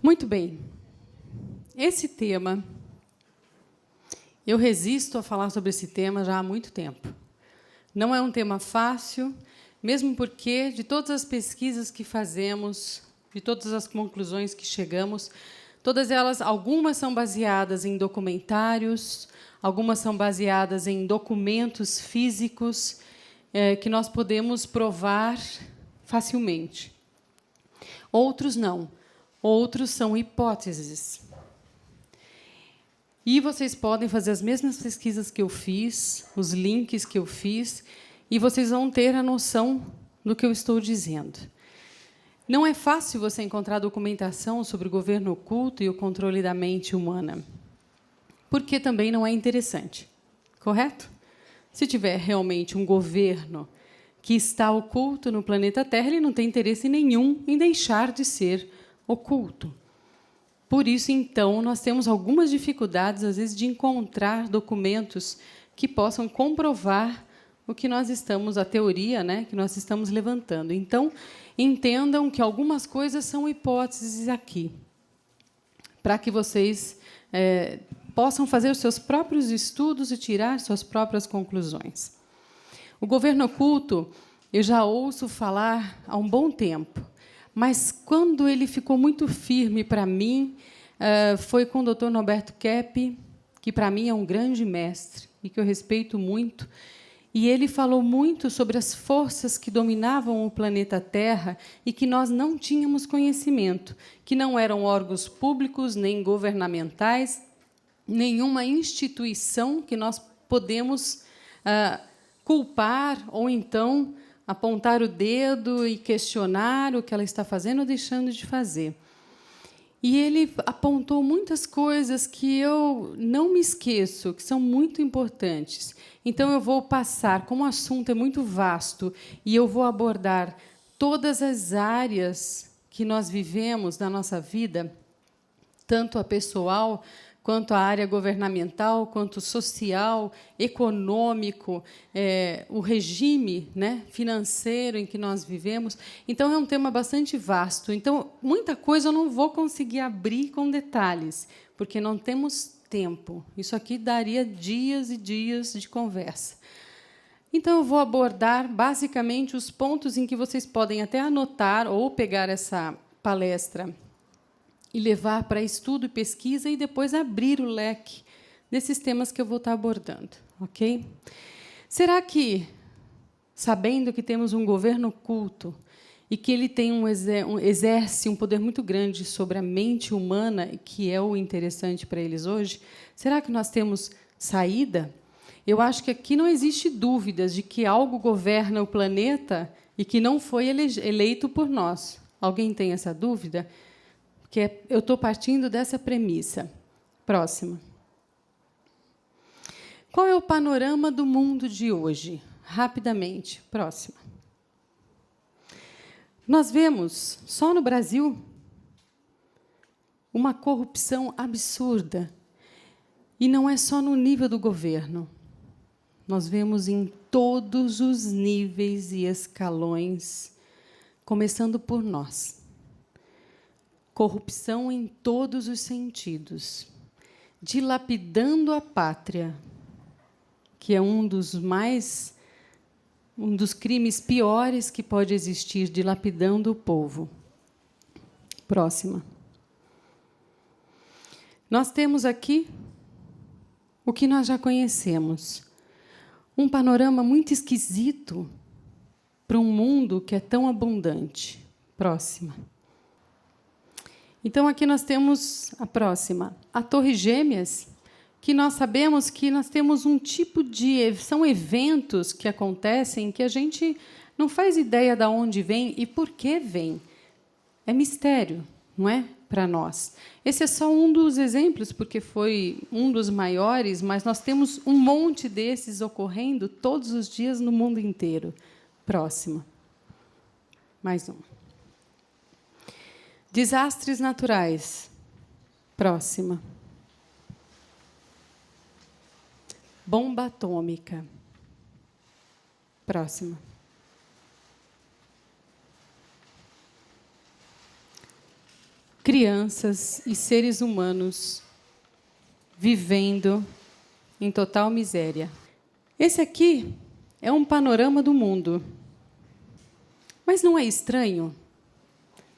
Muito bem. Esse tema, eu resisto a falar sobre esse tema já há muito tempo. Não é um tema fácil, mesmo porque, de todas as pesquisas que fazemos, de todas as conclusões que chegamos, todas elas, algumas são baseadas em documentários, algumas são baseadas em documentos físicos que nós podemos provar facilmente. Outros não. Outros são hipóteses. E vocês podem fazer as mesmas pesquisas que eu fiz, os links que eu fiz, e vocês vão ter a noção do que eu estou dizendo. Não é fácil você encontrar documentação sobre o governo oculto e o controle da mente humana, porque também não é interessante, correto? Se tiver realmente um governo que está oculto no planeta Terra, ele não tem interesse nenhum em deixar de ser oculto. Por isso, então, nós temos algumas dificuldades, às vezes, de encontrar documentos que possam comprovar o que nós estamos, a teoria, né, que nós estamos levantando. Então, entendam que algumas coisas são hipóteses aqui, para que vocês possam fazer os seus próprios estudos e tirar suas próprias conclusões. O governo oculto, eu já ouço falar há um bom tempo, mas, quando ele ficou muito firme para mim, foi com o Dr. Norberto Kepp, que, para mim, é um grande mestre e que eu respeito muito. E ele falou muito sobre as forças que dominavam o planeta Terra e que nós não tínhamos conhecimento, que não eram órgãos públicos, nem governamentais, nenhuma instituição que nós podemos culpar ou, então, apontar o dedo e questionar o que ela está fazendo ou deixando de fazer. E ele apontou muitas coisas que eu não me esqueço, que são muito importantes. Então, eu vou passar, como o assunto é muito vasto, e eu vou abordar todas as áreas que nós vivemos na nossa vida, tanto a pessoal, quanto a área governamental, quanto social, econômico, o regime, né, financeiro em que nós vivemos. Então, é um tema bastante vasto. Então, muita coisa eu não vou conseguir abrir com detalhes, porque não temos tempo. Isso aqui daria dias e dias de conversa. Então, eu vou abordar, basicamente, os pontos em que vocês podem até anotar ou pegar essa palestra e levar para estudo e pesquisa, e depois abrir o leque desses temas que eu vou estar abordando. Ok? Será que, sabendo que temos um governo oculto e que ele tem exerce um poder muito grande sobre a mente humana, que é o interessante para eles hoje, será que nós temos saída? Eu acho que aqui não existe dúvidas de que algo governa o planeta e que não foi eleito por nós. Alguém tem essa dúvida? Eu estou partindo dessa premissa. Próxima. Qual é o panorama do mundo de hoje? Rapidamente. Próxima. Nós vemos, só no Brasil, uma corrupção absurda. E não é só no nível do governo. Nós vemos em todos os níveis e escalões, começando por nós. Corrupção em todos os sentidos, dilapidando a pátria, que é um dos crimes piores que pode existir, dilapidando o povo. Próxima. Nós temos aqui o que nós já conhecemos, um panorama muito esquisito para um mundo que é tão abundante. Próxima. Então, aqui nós temos a próxima, a Torre Gêmeas, que nós sabemos que nós temos um tipo de... São eventos que acontecem que a gente não faz ideia de onde vem e por que vem. É mistério, não é? Para nós. Esse é só um dos exemplos, porque foi um dos maiores, mas nós temos um monte desses ocorrendo todos os dias no mundo inteiro. Próxima. Mais uma. Desastres naturais. Próxima. Bomba atômica. Próxima. crianças e seres humanos vivendo em total miséria. Esse aqui é um panorama do mundo. Mas não é estranho?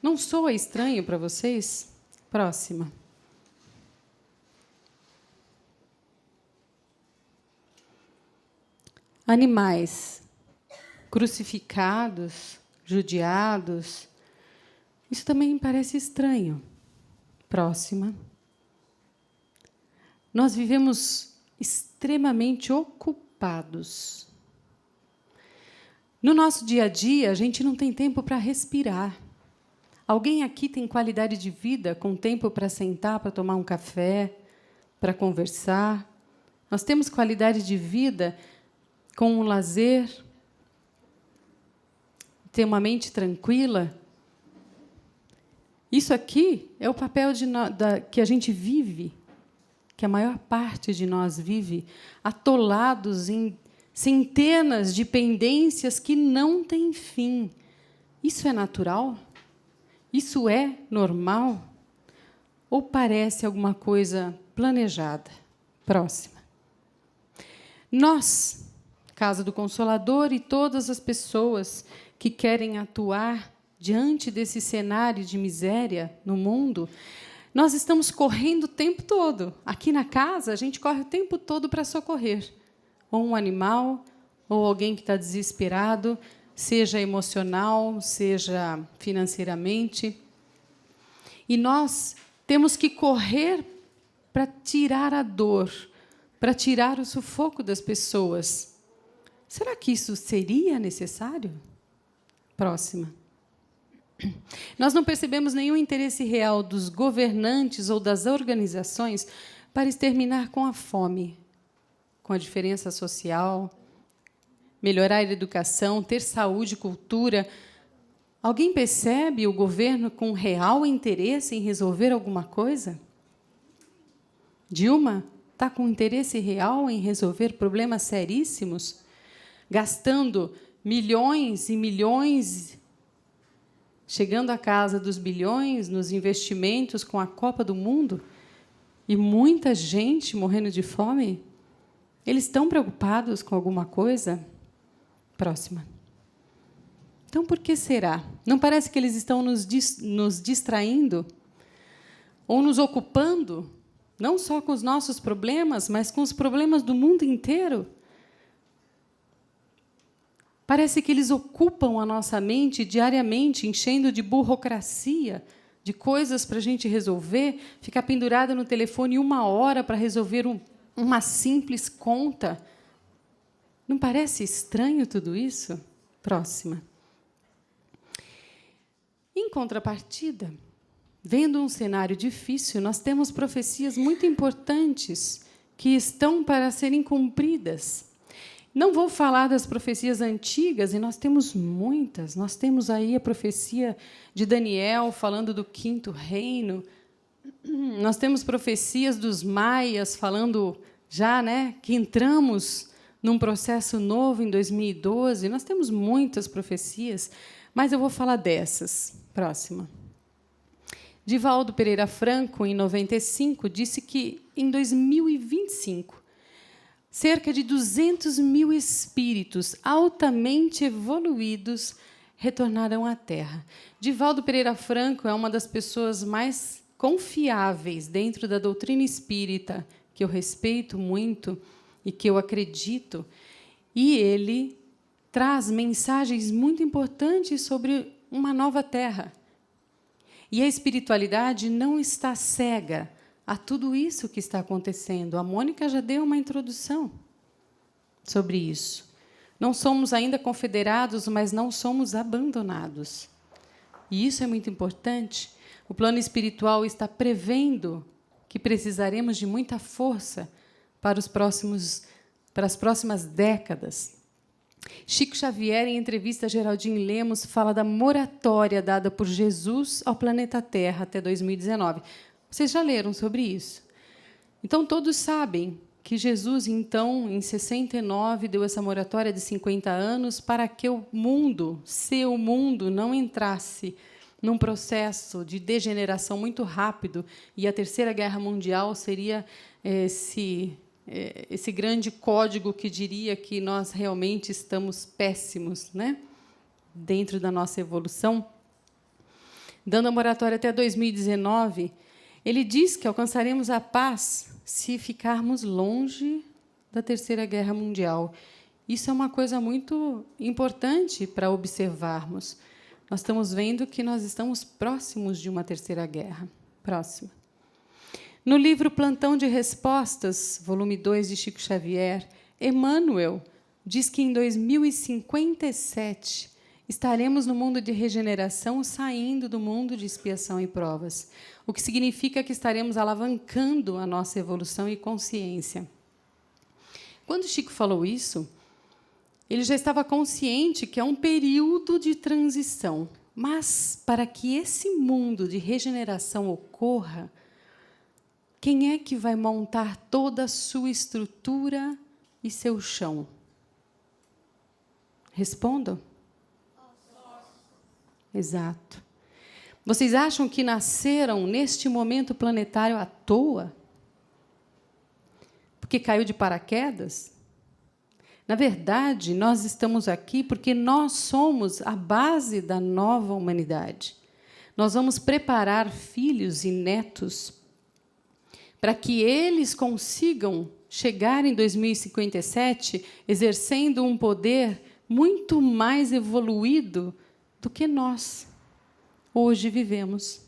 Não soa estranho para vocês? Próxima. Animais crucificados, judiados. Isso também parece estranho. Próxima. Nós vivemos extremamente ocupados. No nosso dia a dia, a gente não tem tempo para respirar. Alguém aqui tem qualidade de vida com tempo para sentar, para tomar um café, para conversar? Nós temos qualidade de vida com um lazer, ter uma mente tranquila? Isso aqui é o papel que a gente vive, que a maior parte de nós vive, atolados em centenas de pendências que não têm fim. Isso é natural? Isso é normal? Ou parece alguma coisa planejada? Próxima. Nós, Casa do Consolador, e todas as pessoas que querem atuar diante desse cenário de miséria no mundo, nós estamos correndo o tempo todo. Aqui na casa, a gente corre o tempo todo para socorrer ou um animal, ou alguém que está desesperado, seja emocional, seja financeiramente. E nós temos que correr para tirar a dor, para tirar o sufoco das pessoas. Será que isso seria necessário? Próxima. Nós não percebemos nenhum interesse real dos governantes ou das organizações para exterminar com a fome, com a diferença social, melhorar a educação, ter saúde e cultura. Alguém percebe o governo com real interesse em resolver alguma coisa? Dilma está com interesse real em resolver problemas seríssimos, gastando milhões e milhões, chegando à casa dos bilhões nos investimentos com a Copa do Mundo, e muita gente morrendo de fome? Eles estão preocupados com alguma coisa? Próxima. Então, por que será? Não parece que eles estão nos distraindo? Ou nos ocupando? Não só com os nossos problemas, mas com os problemas do mundo inteiro? Parece que eles ocupam a nossa mente diariamente, enchendo de burocracia, de coisas para a gente resolver, ficar pendurada no telefone 1 hora para resolver uma simples conta. Não parece estranho tudo isso? Próxima. Em contrapartida, vendo um cenário difícil, nós temos profecias muito importantes que estão para serem cumpridas. Não vou falar das profecias antigas, e nós temos muitas. Nós temos aí a profecia de Daniel, falando do 5º reino. Nós temos profecias dos maias, falando já, que entramos num processo novo em 2012. Nós temos muitas profecias, mas eu vou falar dessas. Próxima. Divaldo Pereira Franco, em 95, disse que, em 2025, cerca de 200 mil espíritos altamente evoluídos retornarão à Terra. Divaldo Pereira Franco é uma das pessoas mais confiáveis dentro da doutrina espírita, que eu respeito muito e que eu acredito, e ele traz mensagens muito importantes sobre uma nova Terra. E a espiritualidade não está cega a tudo isso que está acontecendo. A Mônica já deu uma introdução sobre isso. Não somos ainda confederados, mas não somos abandonados. E isso é muito importante. O plano espiritual está prevendo que precisaremos de muita força para as próximas décadas. Chico Xavier, em entrevista a Geraldine Lemos, fala da moratória dada por Jesus ao planeta Terra até 2019. Vocês já leram sobre isso? Então, todos sabem que Jesus, então, em 69, deu essa moratória de 50 anos para que o mundo, seu mundo, não entrasse num processo de degeneração muito rápido, e a Terceira Guerra Mundial seria esse grande código que diria que nós realmente estamos péssimos, né, dentro da nossa evolução. Dando a moratória até 2019, ele diz que alcançaremos a paz se ficarmos longe da Terceira Guerra Mundial. Isso é uma coisa muito importante para observarmos. Nós estamos vendo que nós estamos próximos de uma terceira guerra. Próxima. No livro Plantão de Respostas, volume 2, de Chico Xavier, Emmanuel diz que, em 2057, estaremos no mundo de regeneração, saindo do mundo de expiação e provas, o que significa que estaremos alavancando a nossa evolução e consciência. Quando Chico falou isso, ele já estava consciente que é um período de transição, mas, para que esse mundo de regeneração ocorra, quem é que vai montar toda a sua estrutura e seu chão? Respondam. Exato. Vocês acham que nasceram neste momento planetário à toa? Porque caiu de paraquedas? Na verdade, nós estamos aqui porque nós somos a base da nova humanidade. Nós vamos preparar filhos e netos para que eles consigam chegar em 2057 exercendo um poder muito mais evoluído do que nós hoje vivemos.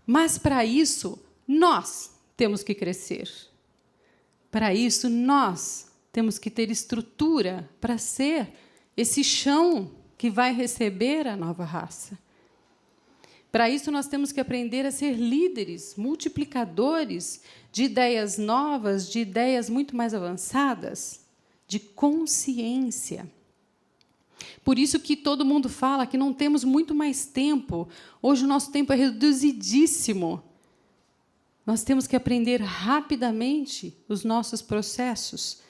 Mas, para isso, nós temos que crescer. Para isso, nós temos que ter estrutura para ser esse chão que vai receber a nova raça. Para isso, nós temos que aprender a ser líderes, multiplicadores de ideias novas, de ideias muito mais avançadas, de consciência. Por isso que todo mundo fala que não temos muito mais tempo. Hoje o nosso tempo é reduzidíssimo. Nós temos que aprender rapidamente os nossos processos,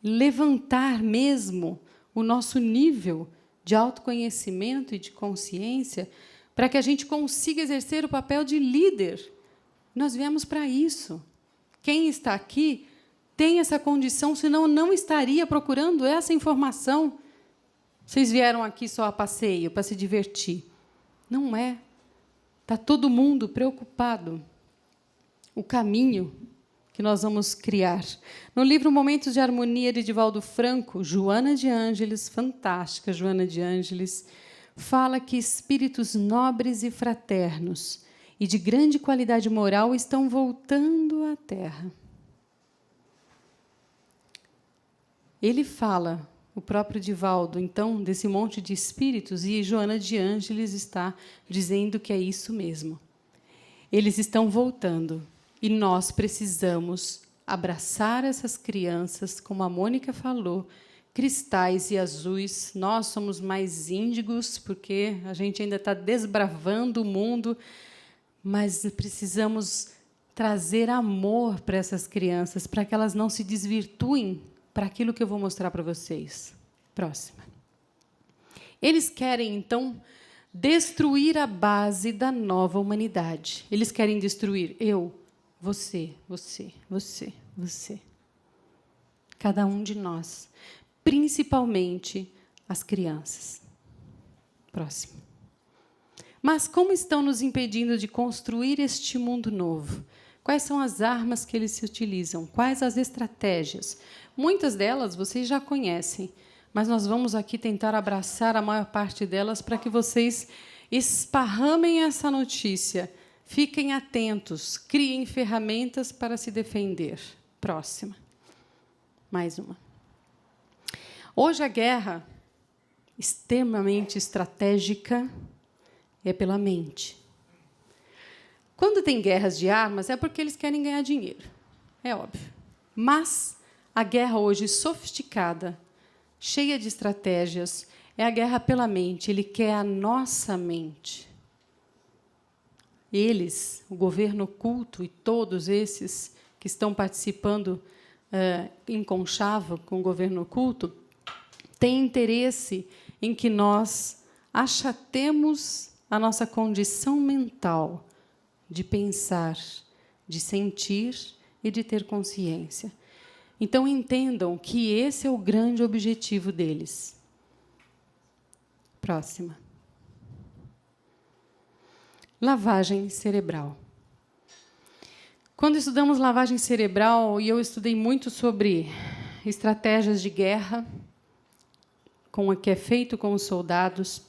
levantar mesmo o nosso nível de autoconhecimento e de consciência para que a gente consiga exercer o papel de líder. Nós viemos para isso. Quem está aqui tem essa condição, senão não estaria procurando essa informação. Vocês vieram aqui só a passeio, para se divertir. Não é. Está todo mundo preocupado. O caminho que nós vamos criar. No livro Momentos de Harmonia, de Divaldo Franco, Joana de Ângeles, fantástica Joana de Ângeles, fala que espíritos nobres e fraternos e de grande qualidade moral estão voltando à Terra. Ele fala, o próprio Divaldo, então, desse monte de espíritos, e Joana de Ângeles está dizendo que é isso mesmo. Eles estão voltando, e nós precisamos abraçar essas crianças, como a Mônica falou, cristais e azuis. Nós somos mais índigos, porque a gente ainda está desbravando o mundo, mas precisamos trazer amor para essas crianças, para que elas não se desvirtuem para aquilo que eu vou mostrar para vocês. Próxima. Eles querem, então, destruir a base da nova humanidade. Eles querem destruir eu, você, você, você, você. Cada um de nós. Principalmente as crianças. Próximo. Mas como estão nos impedindo de construir este mundo novo? Quais são as armas que eles se utilizam? Quais as estratégias? Muitas delas vocês já conhecem, mas nós vamos aqui tentar abraçar a maior parte delas para que vocês esparramem essa notícia. Fiquem atentos, criem ferramentas para se defender. Próxima. Mais uma. Hoje a guerra, extremamente estratégica, é pela mente. Quando tem guerras de armas, é porque eles querem ganhar dinheiro. É óbvio. Mas a guerra hoje sofisticada, cheia de estratégias, é a guerra pela mente. Ele quer a nossa mente. Eles, o governo oculto e todos esses que estão participando em conchavo com o governo oculto, têm interesse em que nós achatemos a nossa condição mental de pensar, de sentir e de ter consciência. Então, entendam que esse é o grande objetivo deles. Próxima. Lavagem cerebral. Quando estudamos lavagem cerebral, e eu estudei muito sobre estratégias de guerra, com o que é feito com os soldados,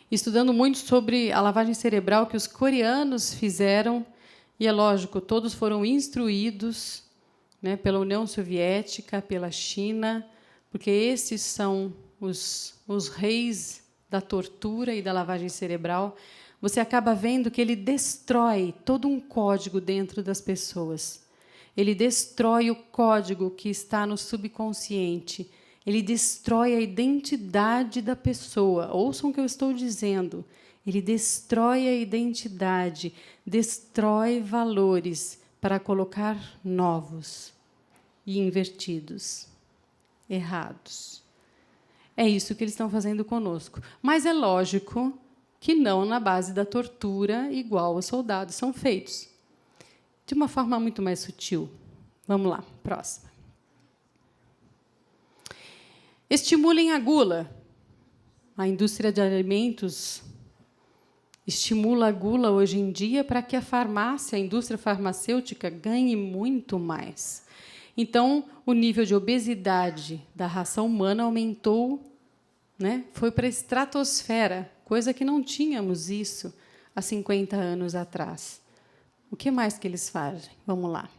estudando muito sobre a lavagem cerebral que os coreanos fizeram, e é lógico, todos foram instruídos, né, pela União Soviética, pela China, porque esses são os reis da tortura e da lavagem cerebral. Você acaba vendo que ele destrói todo um código dentro das pessoas. Ele destrói o código que está no subconsciente. Ele destrói a identidade da pessoa. Ouçam o que eu estou dizendo. Ele destrói a identidade, destrói valores para colocar novos e invertidos, errados. É isso que eles estão fazendo conosco. Mas é lógico que não na base da tortura, igual os soldados são feitos. De uma forma muito mais sutil. Vamos lá, próxima. Estimulem a gula. A indústria de alimentos estimula a gula hoje em dia para que a farmácia, a indústria farmacêutica, ganhe muito mais. Então, o nível de obesidade da raça humana aumentou, né? Foi para a estratosfera, coisa que não tínhamos isso há 50 anos atrás. O que mais que eles fazem? Vamos lá.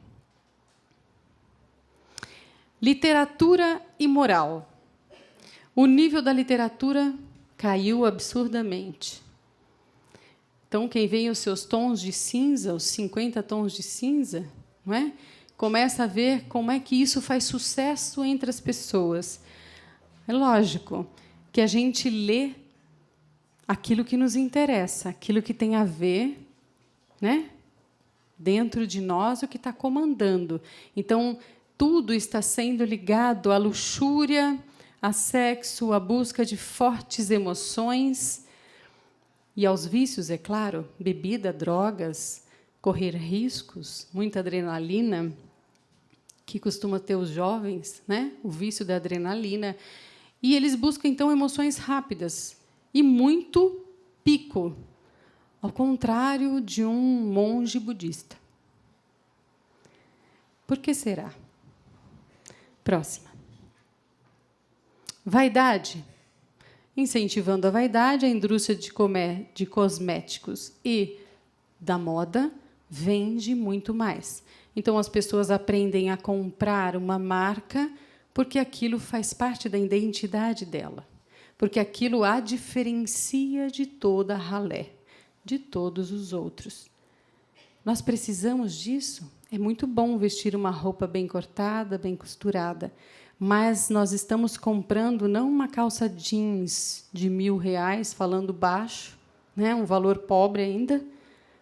Literatura e moral. O nível da literatura caiu absurdamente. Então, quem vê os seus tons de cinza, os 50 tons de cinza, não é? Começa a ver como é que isso faz sucesso entre as pessoas. É lógico que a gente lê aquilo que nos interessa, aquilo que tem a ver, né, dentro de nós, o que está comandando. Então, tudo está sendo ligado à luxúria, a sexo, à busca de fortes emoções e aos vícios, é claro, bebida, drogas, correr riscos, muita adrenalina, que costuma ter os jovens, né? O vício da adrenalina. E eles buscam, então, emoções rápidas e muito pico, ao contrário de um monge budista. Por que será? Próxima. Vaidade. Incentivando a vaidade, a indústria de cosméticos e da moda vende muito mais. Então, as pessoas aprendem a comprar uma marca porque aquilo faz parte da identidade dela, porque aquilo a diferencia de toda a ralé, de todos os outros. Nós precisamos disso. É muito bom vestir uma roupa bem cortada, bem costurada, mas nós estamos comprando não uma calça jeans de R$1.000, falando baixo, né, um valor pobre ainda,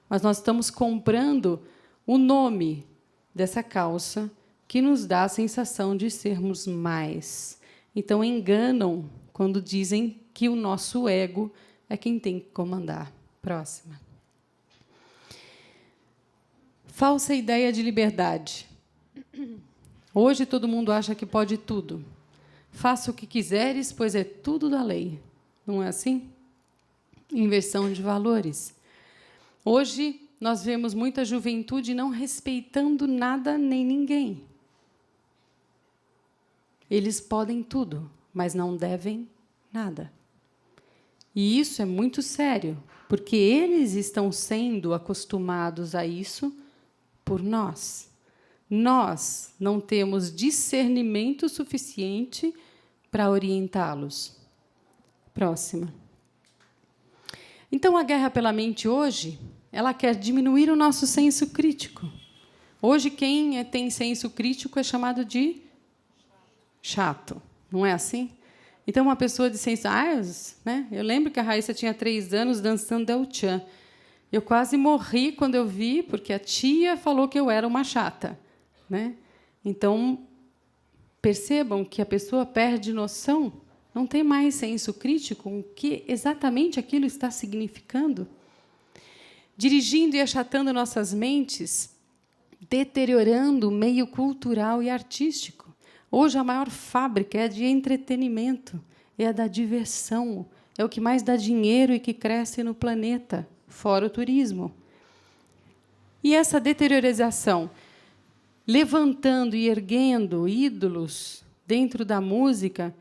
mas nós estamos comprando o nome dessa calça que nos dá a sensação de sermos mais. Então, enganam quando dizem que o nosso ego é quem tem que comandar. Próxima. Falsa ideia de liberdade. Hoje, todo mundo acha que pode tudo. Faça o que quiseres, pois é tudo da lei. Não é assim? Inversão de valores. Hoje, nós vemos muita juventude não respeitando nada nem ninguém. Eles podem tudo, mas não devem nada. E isso é muito sério, porque eles estão sendo acostumados a isso por nós. Nós não temos discernimento suficiente para orientá-los. Próxima. Então, a guerra pela mente hoje, ela quer diminuir o nosso senso crítico. Hoje, quem tem senso crítico é chamado de chato. Não é assim? Então, uma pessoa de senso... né? Eu lembro que a Raíssa tinha 3 anos dançando Del Chan. Eu quase morri quando eu vi, porque a tia falou que eu era uma chata. Né? Então, percebam que a pessoa perde noção Não tem mais senso crítico o que exatamente aquilo está significando. Dirigindo e achatando nossas mentes, deteriorando o meio cultural e artístico. Hoje, a maior fábrica é a de entretenimento, é a da diversão, é o que mais dá dinheiro e que cresce no planeta, fora o turismo. E essa deteriorização, levantando e erguendo ídolos dentro da música,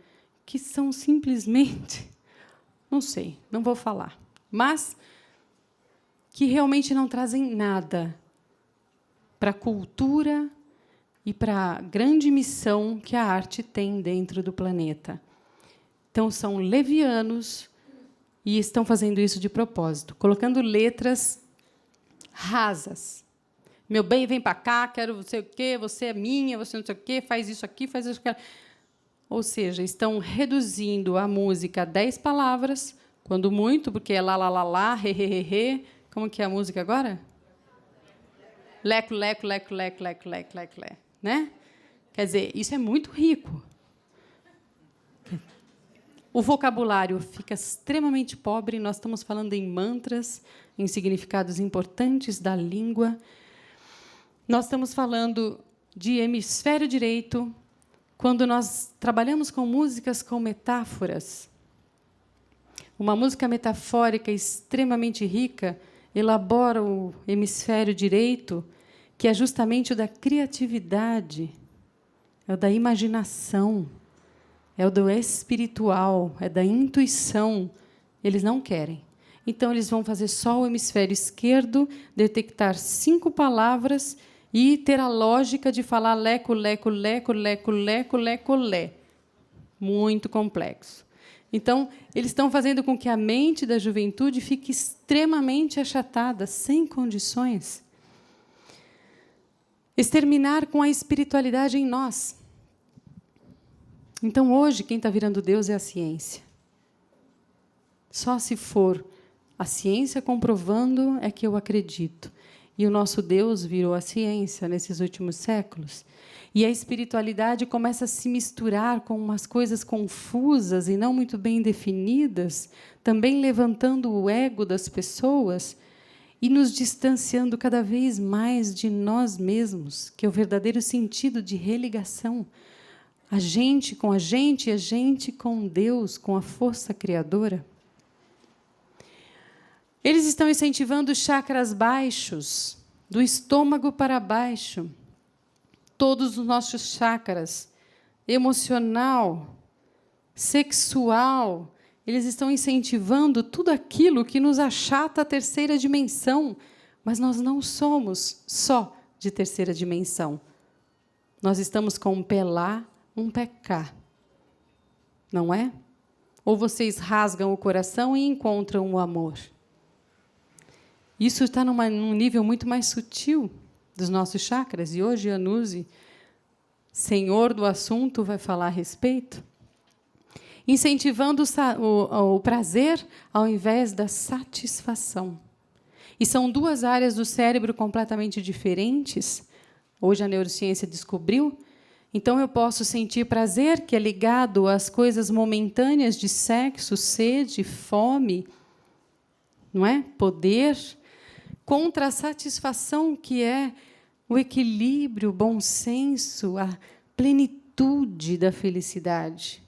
que são simplesmente, não sei, não vou falar, mas que realmente não trazem nada para a cultura e para a grande missão que a arte tem dentro do planeta. Então, são levianos e estão fazendo isso de propósito, colocando letras rasas. Meu bem, vem para cá, quero não sei o quê, você é minha, você não sei o quê, faz isso aqui, faz isso aqui. Ou seja, estão reduzindo a música a 10 palavras, quando muito, porque é lá, lá, lá, lá, re, re, re, re. Como que é a música agora? Leco, leco, leco, leco, leco, leco, leco, leco. Né? Quer dizer, isso é muito rico. O vocabulário fica extremamente pobre, nós estamos falando em mantras, em significados importantes da língua. Nós estamos falando de hemisfério direito, quando nós trabalhamos com músicas com metáforas. Uma música metafórica extremamente rica elabora o hemisfério direito, que é justamente o da criatividade, é o da imaginação, é o do espiritual, é da intuição. Eles não querem. Então, eles vão fazer só o hemisfério esquerdo, detectar 5 palavras e ter a lógica de falar leco, leco, leco, leco, leco, leco, lé. Muito complexo. Então, eles estão fazendo com que a mente da juventude fique extremamente achatada, sem condições. Exterminar com a espiritualidade em nós. Então, hoje, quem está virando Deus é a ciência. Só se for a ciência comprovando é que eu acredito. E o nosso Deus virou a ciência nesses últimos séculos. E a espiritualidade começa a se misturar com umas coisas confusas e não muito bem definidas, também levantando o ego das pessoas e nos distanciando cada vez mais de nós mesmos, que é o verdadeiro sentido de religação. A gente com a gente e a gente com Deus, com a força criadora. Eles estão incentivando os chakras baixos, do estômago para baixo. Todos os nossos chakras, emocional, sexual, eles estão incentivando tudo aquilo que nos achata a terceira dimensão. Mas nós não somos só de terceira dimensão. Nós estamos com um pé lá, um pé cá. Não é? Ou vocês rasgam o coração e encontram o amor. Isso está num nível muito mais sutil dos nossos chakras. E hoje a Nuzi, senhor do assunto, vai falar a respeito. Incentivando o prazer ao invés da satisfação. E são 2 áreas do cérebro completamente diferentes. Hoje a neurociência descobriu. Então, eu posso sentir prazer, que é ligado às coisas momentâneas de sexo, sede, fome, não é? Poder, contra a satisfação, que é o equilíbrio, o bom senso, a plenitude da felicidade.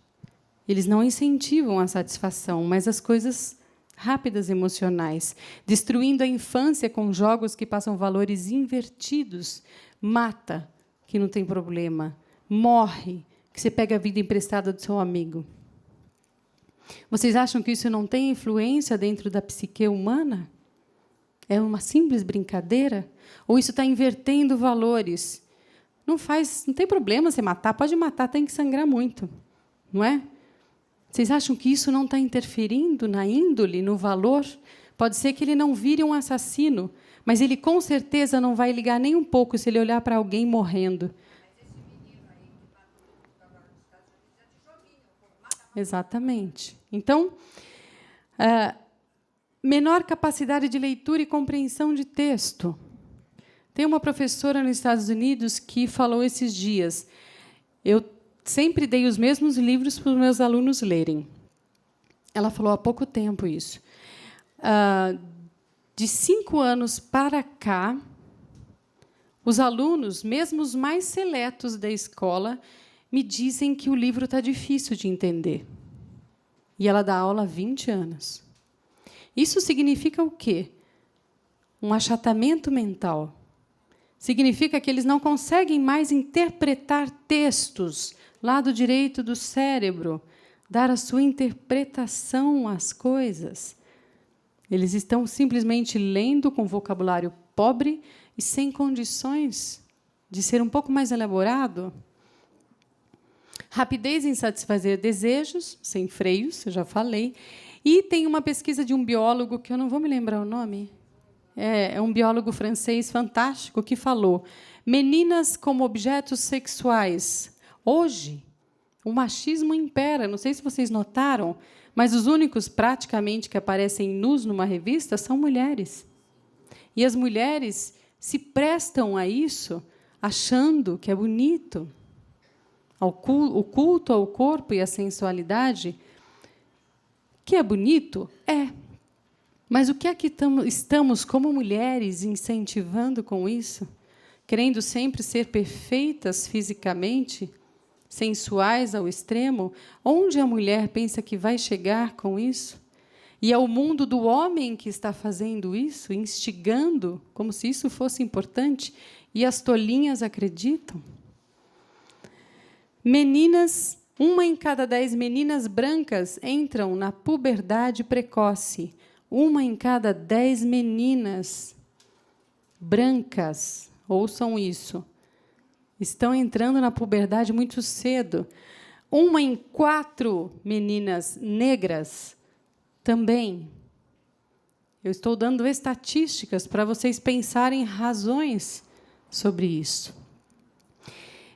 Eles não incentivam a satisfação, mas as coisas rápidas emocionais, destruindo a infância com jogos que passam valores invertidos. Mata, que não tem problema. Morre, que você pega a vida emprestada do seu amigo. Vocês acham que isso não tem influência dentro da psique humana? É uma simples brincadeira? Ou isso está invertendo valores? Não tem problema você matar, pode matar, tem que sangrar muito, não é? Vocês acham que isso não está interferindo na índole, no valor? Pode ser que ele não vire um assassino, mas ele com certeza não vai ligar nem um pouco se ele olhar para alguém morrendo. Exatamente. Então, menor capacidade de leitura e compreensão de texto. Tem uma professora nos Estados Unidos que falou esses dias, eu sempre dei os mesmos livros para os meus alunos lerem. Ela falou há pouco tempo isso. De 5 anos para cá, os alunos, mesmo os mais seletos da escola, me dizem que o livro está difícil de entender. E ela dá aula há 20 anos. Isso significa o quê? Um achatamento mental. Significa que eles não conseguem mais interpretar textos, lado direito do cérebro, dar a sua interpretação às coisas. Eles estão simplesmente lendo com vocabulário pobre e sem condições de ser um pouco mais elaborado. Rapidez em satisfazer desejos, sem freios, eu já falei. E tem uma pesquisa de um biólogo, que eu não vou me lembrar o nome, é um biólogo francês fantástico, que falou: meninas como objetos sexuais. Hoje, o machismo impera, não sei se vocês notaram, mas os únicos, praticamente, que aparecem nus numa revista são mulheres. E as mulheres se prestam a isso, achando que é bonito. O culto ao corpo e à sensualidade, que é bonito? É. Mas o que é que estamos, como mulheres, incentivando com isso? Querendo sempre ser perfeitas fisicamente, sensuais ao extremo? Onde a mulher pensa que vai chegar com isso? E é o mundo do homem que está fazendo isso, instigando, como se isso fosse importante, e as tolinhas acreditam? Meninas, 1 em cada 10 meninas brancas entram na puberdade precoce. 1 em cada 10 meninas brancas, ouçam isso, estão entrando na puberdade muito cedo. 1 em 4 meninas negras também. Eu estou dando estatísticas para vocês pensarem razões sobre isso.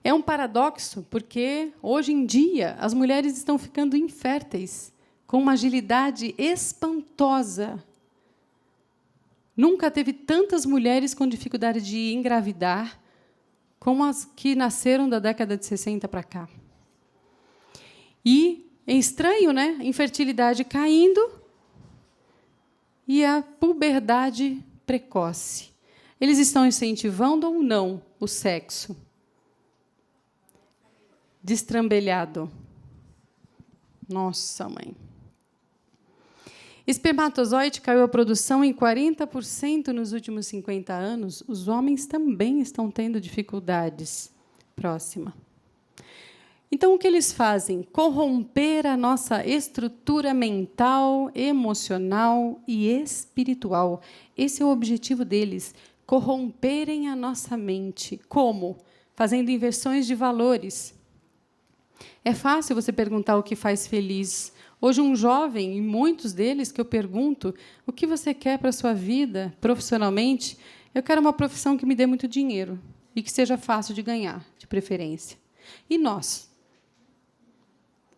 É um paradoxo, porque, hoje em dia, as mulheres estão ficando inférteis, com uma agilidade espantosa. Nunca teve tantas mulheres com dificuldade de engravidar como as que nasceram da década de 60 para cá. E é estranho, né? Infertilidade caindo e a puberdade precoce. Eles estão incentivando ou não o sexo? Destrambelhado. Nossa, mãe. Espermatozoide caiu a produção em 40% nos últimos 50 anos. Os homens também estão tendo dificuldades. Próxima. Então, o que eles fazem? Corromper a nossa estrutura mental, emocional e espiritual. Esse é o objetivo deles, corromperem a nossa mente. Como? Fazendo inversões de valores. É fácil você perguntar o que faz feliz. Hoje, um jovem, e muitos deles que eu pergunto, o que você quer para a sua vida, profissionalmente? Eu quero uma profissão que me dê muito dinheiro e que seja fácil de ganhar, de preferência. E nós?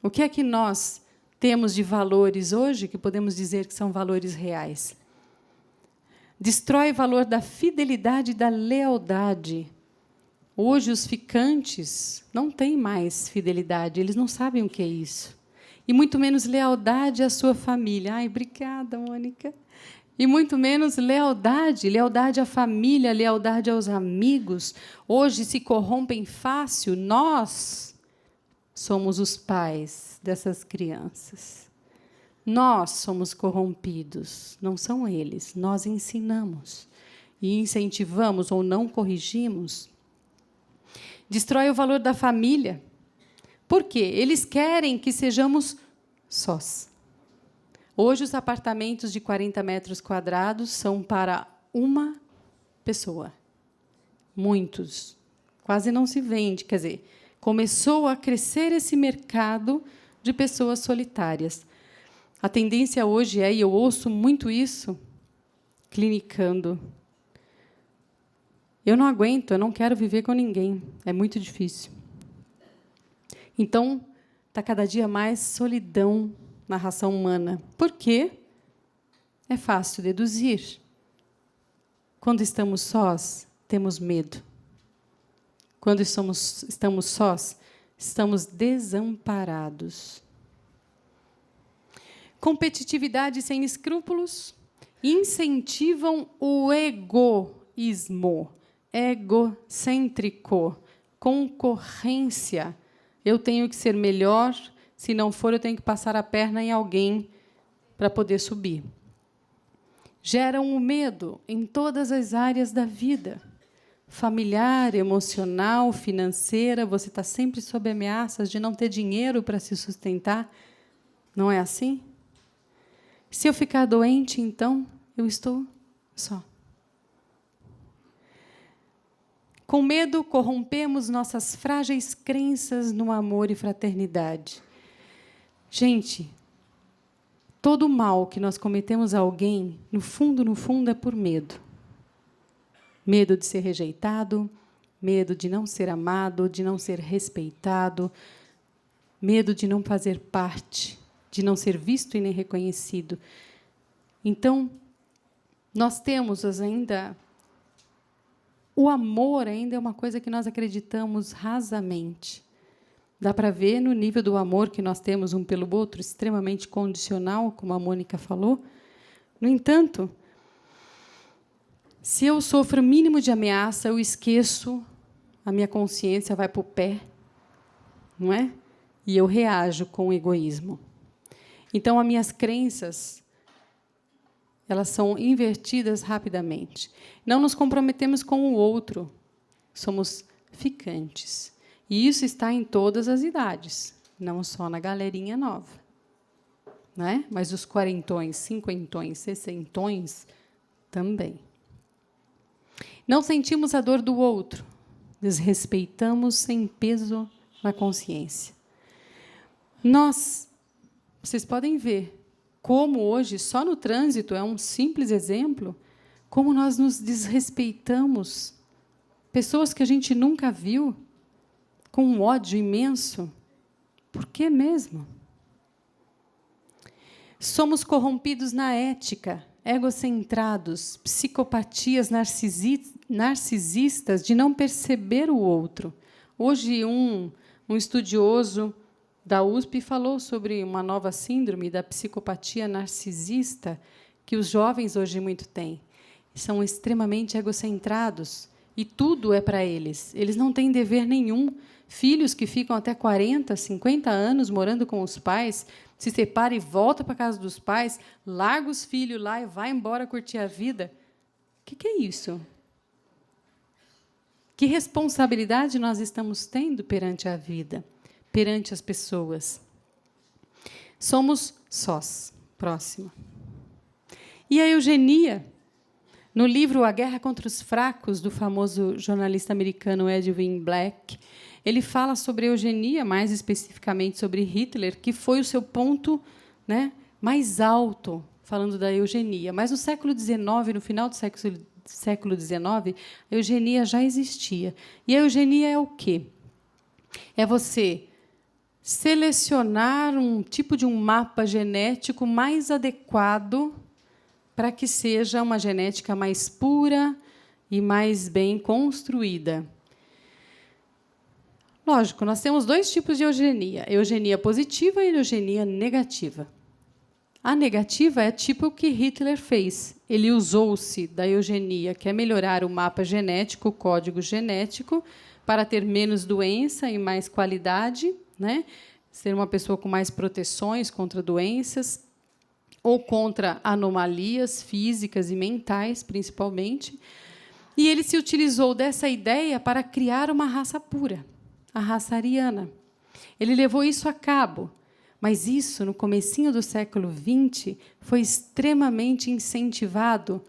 O que é que nós temos de valores hoje que podemos dizer que são valores reais? Destrói o valor da fidelidade e da lealdade. Hoje, os ficantes não têm mais fidelidade, eles não sabem o que é isso. E muito menos lealdade à sua família. Ai, obrigada, Mônica. E muito menos lealdade à família, lealdade aos amigos. Hoje se corrompem fácil. Nós somos os pais dessas crianças. Nós somos corrompidos, não são eles. Nós ensinamos e incentivamos ou não corrigimos. Destrói o valor da família. Por quê? Eles querem que sejamos sós. Hoje, os apartamentos de 40 metros quadrados são para uma pessoa. Muitos. Quase não se vende. Quer dizer, começou a crescer esse mercado de pessoas solitárias. A tendência hoje é, e eu ouço muito isso, clinicando. Eu não aguento, eu não quero viver com ninguém. É muito difícil. Então, está cada dia mais solidão na raça humana. Por quê? É fácil deduzir. Quando estamos sós, temos medo. Quando estamos sós, estamos desamparados. Competitividade sem escrúpulos incentivam o egoísmo, egocêntrico, concorrência. Eu tenho que ser melhor, se não for, eu tenho que passar a perna em alguém para poder subir. Geram o medo em todas as áreas da vida. Familiar, emocional, financeira, você está sempre sob ameaças de não ter dinheiro para se sustentar. Não é assim? Se eu ficar doente, então, eu estou só. Com medo, corrompemos nossas frágeis crenças no amor e fraternidade. Gente, todo o mal que nós cometemos a alguém, no fundo, é por medo. Medo de ser rejeitado, medo de não ser amado, de não ser respeitado, medo de não fazer parte, de não ser visto e nem reconhecido. Então, nós temos ainda... O amor ainda é uma coisa que nós acreditamos rasamente. Dá para ver no nível do amor que nós temos um pelo outro, extremamente condicional, como a Mônica falou. No entanto, se eu sofro o mínimo de ameaça, eu esqueço, a minha consciência vai para o pé, não é? E eu reajo com egoísmo. Então, as minhas crenças, elas são invertidas rapidamente. Não nos comprometemos com o outro, somos ficantes. E isso está em todas as idades, não só na galerinha nova. Né? Mas os quarentões, cinquentões, sessentões também. Não sentimos a dor do outro, desrespeitamos sem peso na consciência. Vocês podem ver, como hoje, só no trânsito, é um simples exemplo, como nós nos desrespeitamos. Pessoas que a gente nunca viu, com um ódio imenso. Por que mesmo? Somos corrompidos na ética, egocentrados, psicopatias narcisistas de não perceber o outro. Hoje, um estudioso da USP falou sobre uma nova síndrome da psicopatia narcisista que os jovens hoje muito têm. São extremamente egocentrados e tudo é para eles. Eles não têm dever nenhum. Filhos que ficam até 40, 50 anos morando com os pais, se separa e volta para a casa dos pais, larga os filhos lá e vai embora curtir a vida. O que é isso? Que responsabilidade nós estamos tendo perante a vida? Perante as pessoas. Somos sós. Próximo. E a eugenia? No livro A Guerra contra os Fracos, do famoso jornalista americano Edwin Black, ele fala sobre a eugenia, mais especificamente sobre Hitler, que foi o seu ponto, né, mais alto, falando da eugenia. Mas no século XIX, no final do século XIX, a eugenia já existia. E a eugenia é o quê? É você selecionar um tipo de um mapa genético mais adequado para que seja uma genética mais pura e mais bem construída. Lógico, nós temos dois tipos de eugenia, eugenia positiva e eugenia negativa. A negativa é tipo o que Hitler fez. Ele usou-se da eugenia, que é melhorar o mapa genético, o código genético, para ter menos doença e mais qualidade, né? Ser uma pessoa com mais proteções contra doenças ou contra anomalias físicas e mentais, principalmente. E ele se utilizou dessa ideia para criar uma raça pura, a raça ariana. Ele levou isso a cabo, mas isso, no comecinho do século XX, foi extremamente incentivado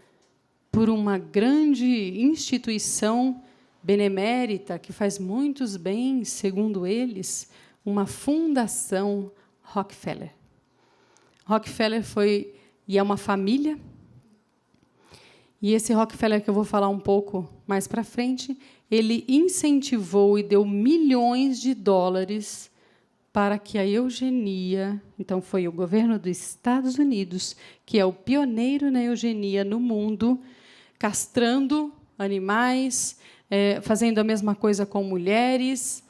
por uma grande instituição benemérita que faz muitos bens, segundo eles, uma fundação Rockefeller. Rockefeller foi, e é uma família, e esse Rockefeller, que eu vou falar um pouco mais para frente, ele incentivou e deu milhões de dólares para que a eugenia, então foi o governo dos Estados Unidos, que é o pioneiro na eugenia no mundo, castrando animais, fazendo a mesma coisa com mulheres,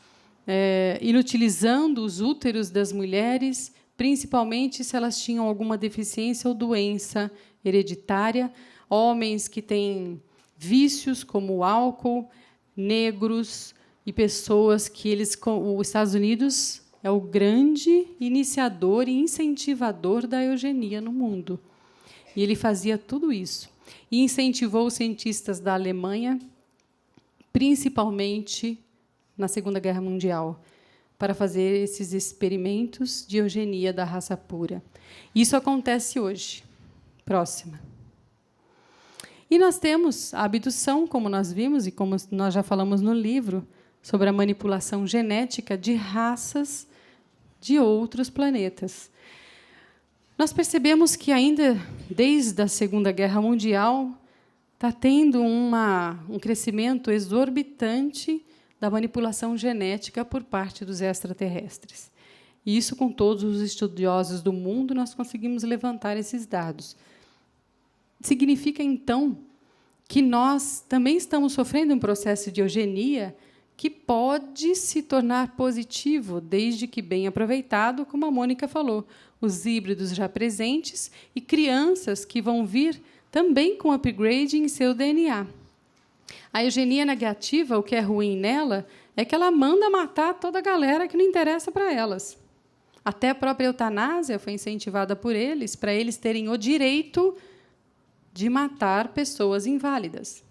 inutilizando os úteros das mulheres, principalmente se elas tinham alguma deficiência ou doença hereditária, homens que têm vícios como o álcool, negros e pessoas que os Estados Unidos é o grande iniciador e incentivador da eugenia no mundo. E ele fazia tudo isso. E incentivou os cientistas da Alemanha, principalmente na Segunda Guerra Mundial, para fazer esses experimentos de eugenia da raça pura. Isso acontece hoje. Próxima. E nós temos a abdução, como nós vimos e como nós já falamos no livro, sobre a manipulação genética de raças de outros planetas. Nós percebemos que, ainda desde a Segunda Guerra Mundial, está tendo um crescimento exorbitante da manipulação genética por parte dos extraterrestres. E isso, com todos os estudiosos do mundo, nós conseguimos levantar esses dados. Significa, então, que nós também estamos sofrendo um processo de eugenia que pode se tornar positivo, desde que bem aproveitado, como a Mônica falou, os híbridos já presentes e crianças que vão vir também com upgrade em seu DNA. A eugenia negativa, o que é ruim nela, é que ela manda matar toda a galera que não interessa para elas. Até a própria eutanásia foi incentivada por eles, para eles terem o direito de matar pessoas inválidas.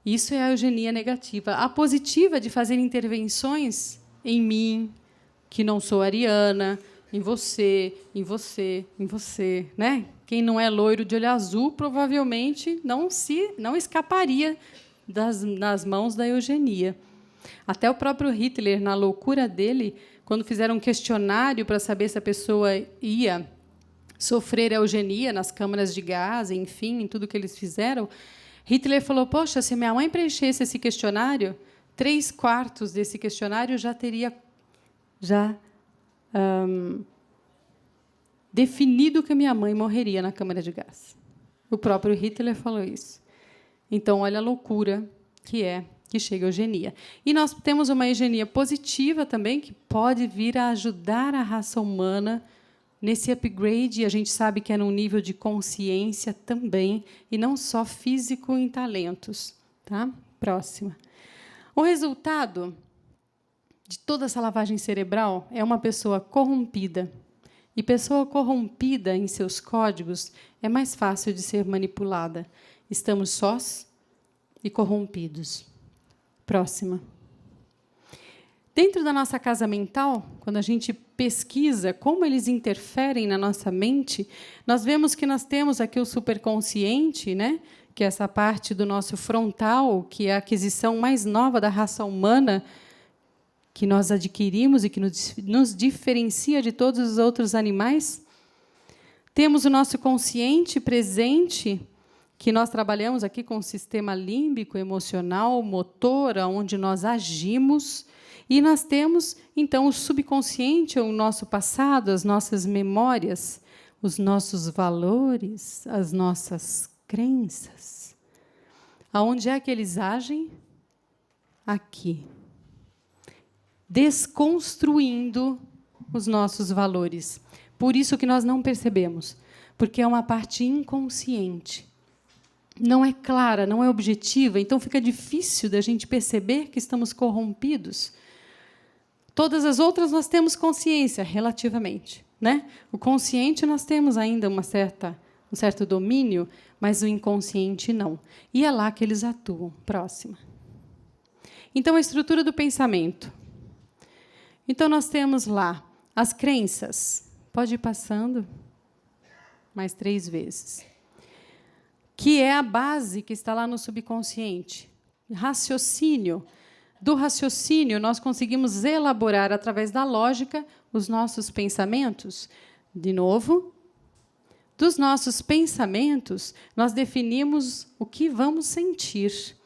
Isso é a eugenia negativa. A positiva, de fazer intervenções em mim, que não sou ariana, em você, em você, em você, né? Quem não é loiro de olho azul provavelmente não escaparia nas mãos da eugenia. Até o próprio Hitler, na loucura dele, quando fizeram um questionário para saber se a pessoa ia sofrer eugenia nas câmaras de gás, enfim, em tudo que eles fizeram, Hitler falou: poxa, se minha mãe preenchesse esse questionário, 3/4 desse questionário já teria definido que minha mãe morreria na câmara de gás. O próprio Hitler falou isso. Então, olha a loucura que chega a eugenia. E nós temos uma eugenia positiva também, que pode vir a ajudar a raça humana nesse upgrade. A gente sabe que é num nível de consciência também, e não só físico em talentos. Tá? Próxima. O resultado de toda essa lavagem cerebral é uma pessoa corrompida. E pessoa corrompida em seus códigos é mais fácil de ser manipulada. Estamos sós e corrompidos. Próxima. Dentro da nossa casa mental, quando a gente pesquisa como eles interferem na nossa mente, nós vemos que nós temos aqui o superconsciente, né? Que é essa parte do nosso frontal, que é a aquisição mais nova da raça humana, que nós adquirimos e que nos diferencia de todos os outros animais. Temos o nosso consciente presente, que nós trabalhamos aqui com o sistema límbico, emocional, motor, onde nós agimos. E nós temos, então, o subconsciente, o nosso passado, as nossas memórias, os nossos valores, as nossas crenças. Aonde é que eles agem? Aqui. Desconstruindo os nossos valores. Por isso que nós não percebemos, porque é uma parte inconsciente. Não é clara, não é objetiva, então fica difícil da gente perceber que estamos corrompidos. Todas as outras nós temos consciência, relativamente, né? O consciente nós temos ainda um certo domínio, mas o inconsciente não. E é lá que eles atuam. Próxima. Então, a estrutura do pensamento. Então, nós temos lá as crenças. Pode ir passando mais 3 vezes. Que é a base que está lá no subconsciente. Raciocínio. Do raciocínio, nós conseguimos elaborar, através da lógica, os nossos pensamentos. De novo, dos nossos pensamentos, nós definimos o que vamos sentir.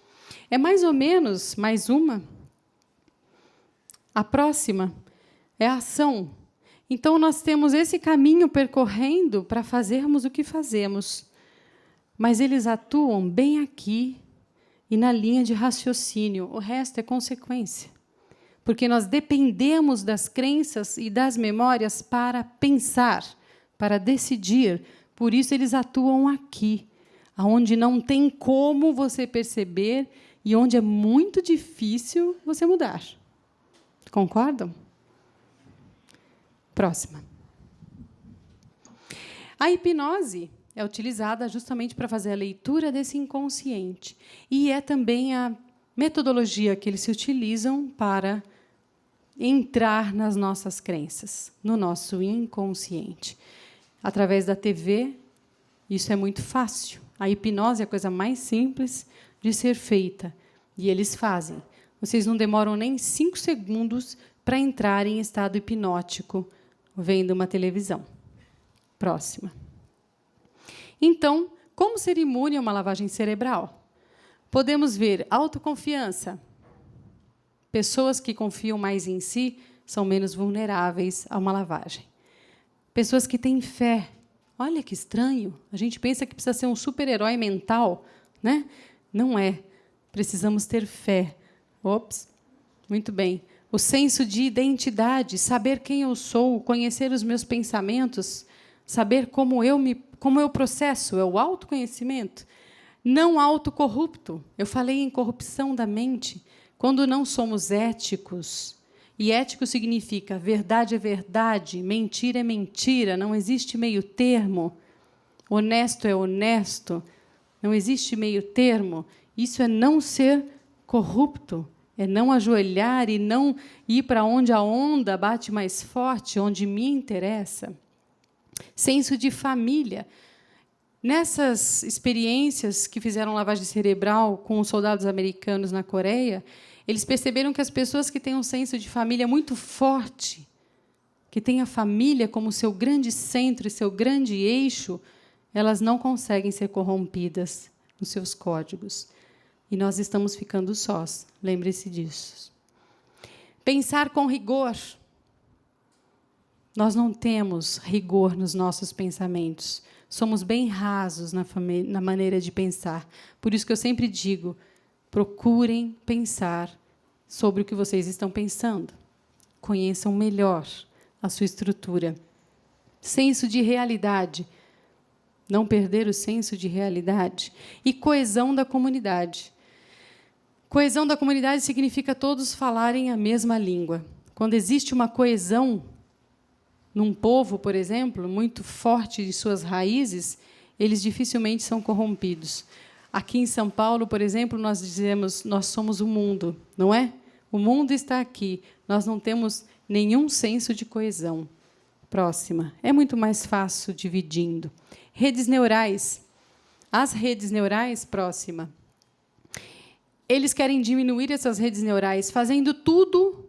É mais ou menos, mais uma. A próxima é a ação. Então, nós temos esse caminho percorrendo para fazermos o que fazemos. Mas eles atuam bem aqui e na linha de raciocínio. O resto é consequência. porque nós dependemos das crenças e das memórias para pensar, para decidir. Por isso, eles atuam aqui, onde não tem como você perceber e onde é muito difícil você mudar. Concordam? Próxima. A hipnose é utilizada justamente para fazer a leitura desse inconsciente. E é também a metodologia que eles se utilizam para entrar nas nossas crenças, no nosso inconsciente. Através da TV, isso é muito fácil. A hipnose é a coisa mais simples de ser feita. E eles fazem. Vocês não demoram nem 5 segundos para entrar em estado hipnótico vendo uma televisão. Próxima. Então, como ser imune a uma lavagem cerebral? Podemos ver autoconfiança. Pessoas que confiam mais em si são menos vulneráveis a uma lavagem. Pessoas que têm fé. Olha que estranho. A gente pensa que precisa ser um super-herói mental, né? Não é. Precisamos ter fé. Ops. Muito bem. O senso de identidade, saber quem eu sou, conhecer os meus pensamentos, saber como eu processo, é o autoconhecimento. Não autocorrupto. Eu falei em corrupção da mente. Quando não somos éticos, e ético significa verdade é verdade, mentira é mentira, não existe meio termo, honesto é honesto, não existe meio termo. Isso é não ser corrupto, é não ajoelhar e não ir para onde a onda bate mais forte, onde me interessa. Senso de família. Nessas experiências que fizeram lavagem cerebral com os soldados americanos na Coreia, eles perceberam que as pessoas que têm um senso de família muito forte, que têm a família como seu grande centro e seu grande eixo, elas não conseguem ser corrompidas nos seus códigos. E nós estamos ficando sós. Lembre-se disso. Pensar com rigor. Nós não temos rigor nos nossos pensamentos. Somos bem rasos na maneira de pensar. Por isso que eu sempre digo, procurem pensar sobre o que vocês estão pensando. Conheçam melhor a sua estrutura. Senso de realidade. Não perder o senso de realidade. E coesão da comunidade. Coesão da comunidade significa todos falarem a mesma língua. Quando existe uma coesão num povo, por exemplo, muito forte de suas raízes, eles dificilmente são corrompidos. Aqui em São Paulo, por exemplo, nós dizemos, nós somos o mundo, não é? O mundo está aqui. Nós não temos nenhum senso de coesão. Próxima. É muito mais fácil dividindo. Redes neurais. As redes neurais, próxima. Eles querem diminuir essas redes neurais fazendo tudo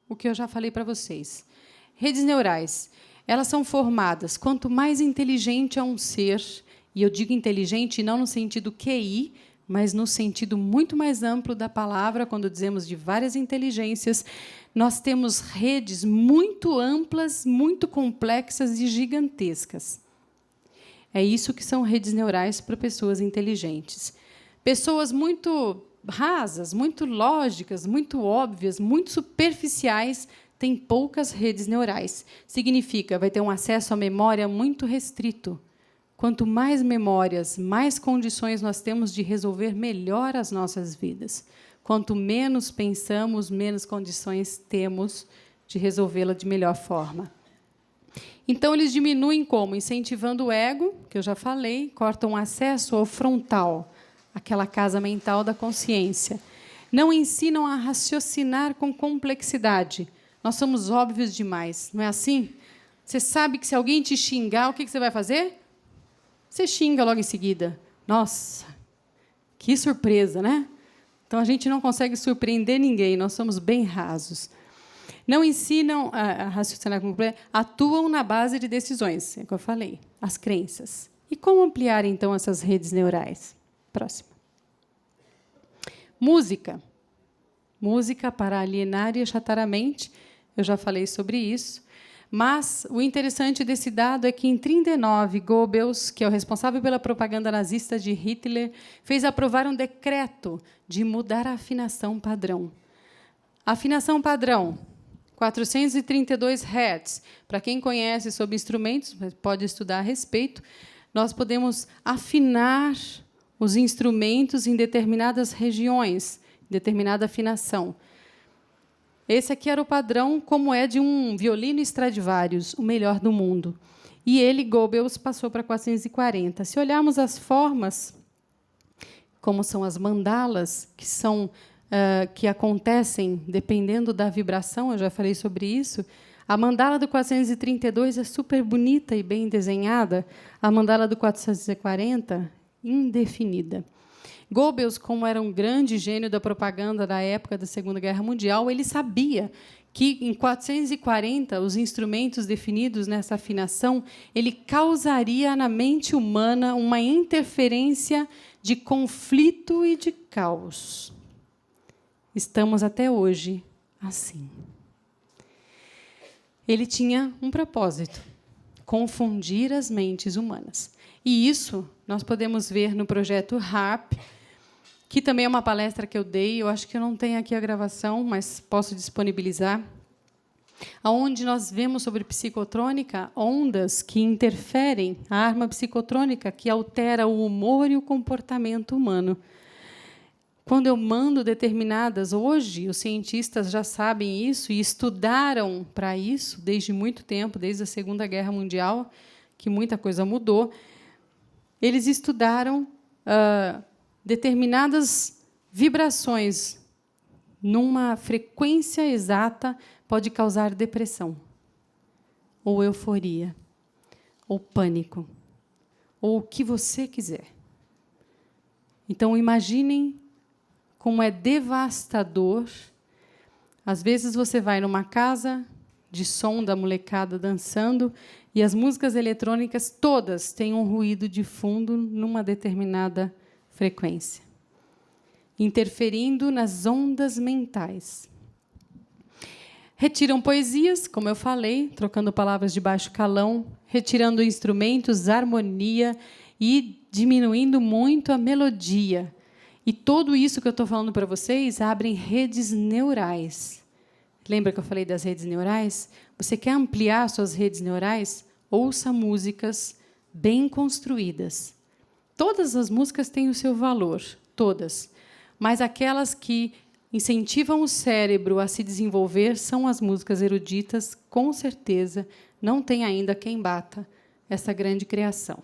o que eu já falei para vocês. Redes neurais, elas são formadas, quanto mais inteligente é um ser, e eu digo inteligente não no sentido QI, mas no sentido muito mais amplo da palavra, quando dizemos de várias inteligências, nós temos redes muito amplas, muito complexas e gigantescas. É isso que são redes neurais para pessoas inteligentes. Pessoas muito rasas, muito lógicas, muito óbvias, muito superficiais, têm poucas redes neurais. Significa, vai ter um acesso à memória muito restrito. Quanto mais memórias, mais condições nós temos de resolver melhor as nossas vidas. Quanto menos pensamos, menos condições temos de resolvê-la de melhor forma. Então, eles diminuem como? Incentivando o ego, que eu já falei, cortam acesso ao frontal, aquela casa mental da consciência. Não ensinam a raciocinar com complexidade. Nós somos óbvios demais, não é assim? Você sabe que se alguém te xingar, o que você vai fazer? Você xinga logo em seguida. Nossa, que surpresa, né? Então, a gente não consegue surpreender ninguém, nós somos bem rasos. Não ensinam a raciocinar com complexidade, atuam na base de decisões, é o que eu falei, as crenças. E como ampliar, então, essas redes neurais? Próxima. Música. Música para alienar e achatar a mente. Eu já falei sobre isso. Mas o interessante desse dado é que, em 1939, Goebbels, que é o responsável pela propaganda nazista de Hitler, fez aprovar um decreto de mudar a afinação padrão. Afinação padrão, 432 Hz. Para quem conhece sobre instrumentos, pode estudar a respeito. Nós podemos afinar os instrumentos em determinadas regiões, determinada afinação. Esse aqui era o padrão, como é de um violino Stradivarius, o melhor do mundo. E ele, Goebbels, passou para 440. Se olharmos as formas, como são as mandalas, que acontecem dependendo da vibração, eu já falei sobre isso. A mandala do 432 é super bonita e bem desenhada. A mandala do 440, indefinida. Goebbels, como era um grande gênio da propaganda da época da Segunda Guerra Mundial, ele sabia que, em 440, os instrumentos definidos nessa afinação, ele causaria na mente humana uma interferência de conflito e de caos. Estamos até hoje assim. Ele tinha um propósito: confundir as mentes humanas. E isso nós podemos ver no projeto HARP, que também é uma palestra que eu dei. Eu acho que eu não tenho aqui a gravação, mas posso disponibilizar, onde nós vemos sobre psicotrônica ondas que interferem, a arma psicotrônica que altera o humor e o comportamento humano. Quando eu mando determinadas, hoje os cientistas já sabem isso e estudaram para isso desde muito tempo, desde a Segunda Guerra Mundial, que muita coisa mudou. Eles estudaram determinadas vibrações numa frequência exata pode causar depressão, ou euforia, ou pânico, ou o que você quiser. Então, imaginem como é devastador. Às vezes, você vai numa casa de som da molecada dançando e as músicas eletrônicas todas têm um ruído de fundo numa determinada frequência, interferindo nas ondas mentais. Retiram poesias, como eu falei, trocando palavras de baixo calão, retirando instrumentos, harmonia e diminuindo muito a melodia. E tudo isso que eu estou falando para vocês abrem redes neurais. Lembra que eu falei das redes neurais? Você quer ampliar suas redes neurais? Ouça músicas bem construídas. Todas as músicas têm o seu valor, todas. Mas aquelas que incentivam o cérebro a se desenvolver são as músicas eruditas, com certeza. Não tem ainda quem bata essa grande criação.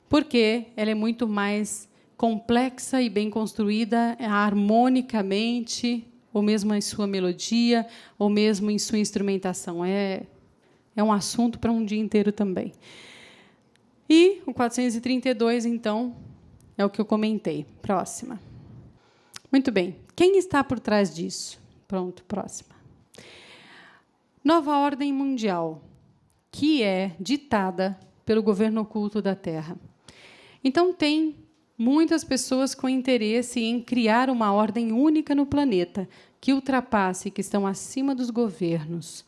Porque ela é muito mais complexa e bem construída harmonicamente, ou mesmo em sua melodia, ou mesmo em sua instrumentação. É um assunto para um dia inteiro também. E o 432, então, é o que eu comentei. Próxima. Muito bem. Quem está por trás disso? Pronto, próxima. Nova ordem mundial, que é ditada pelo governo oculto da Terra. Então, tem muitas pessoas com interesse em criar uma ordem única no planeta, que ultrapasse, que estão acima dos governos.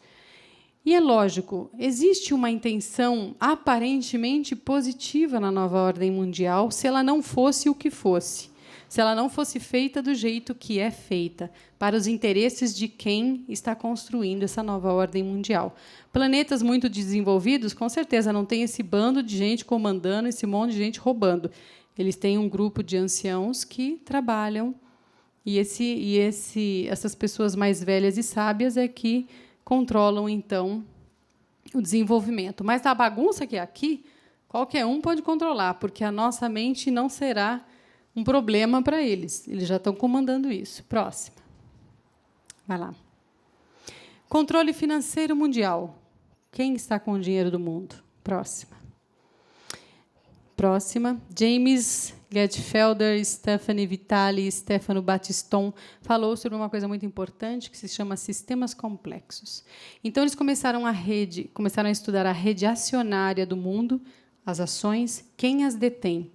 E é lógico, existe uma intenção aparentemente positiva na nova ordem mundial, se ela não fosse o que fosse, se ela não fosse feita do jeito que é feita, para os interesses de quem está construindo essa nova ordem mundial. Planetas muito desenvolvidos, com certeza, não tem esse bando de gente comandando, esse monte de gente roubando. Eles têm um grupo de anciãos que trabalham, e essas pessoas mais velhas e sábias é que controlam, então, o desenvolvimento. Mas a bagunça que é aqui, qualquer um pode controlar, porque a nossa mente não será um problema para eles. Eles já estão comandando isso. Próxima. Vai lá. Controle financeiro mundial. Quem está com o dinheiro do mundo? Próxima. Próxima. James Getfelder, Stephanie Vitali, Stefano Battiston falou sobre uma coisa muito importante que se chama sistemas complexos. Então, eles começaram a estudar a rede acionária do mundo, as ações, quem as detém.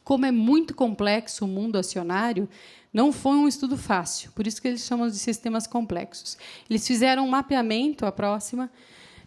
Como é muito complexo o mundo acionário, não foi um estudo fácil, por isso que eles chamam de sistemas complexos. Eles fizeram um mapeamento, a próxima,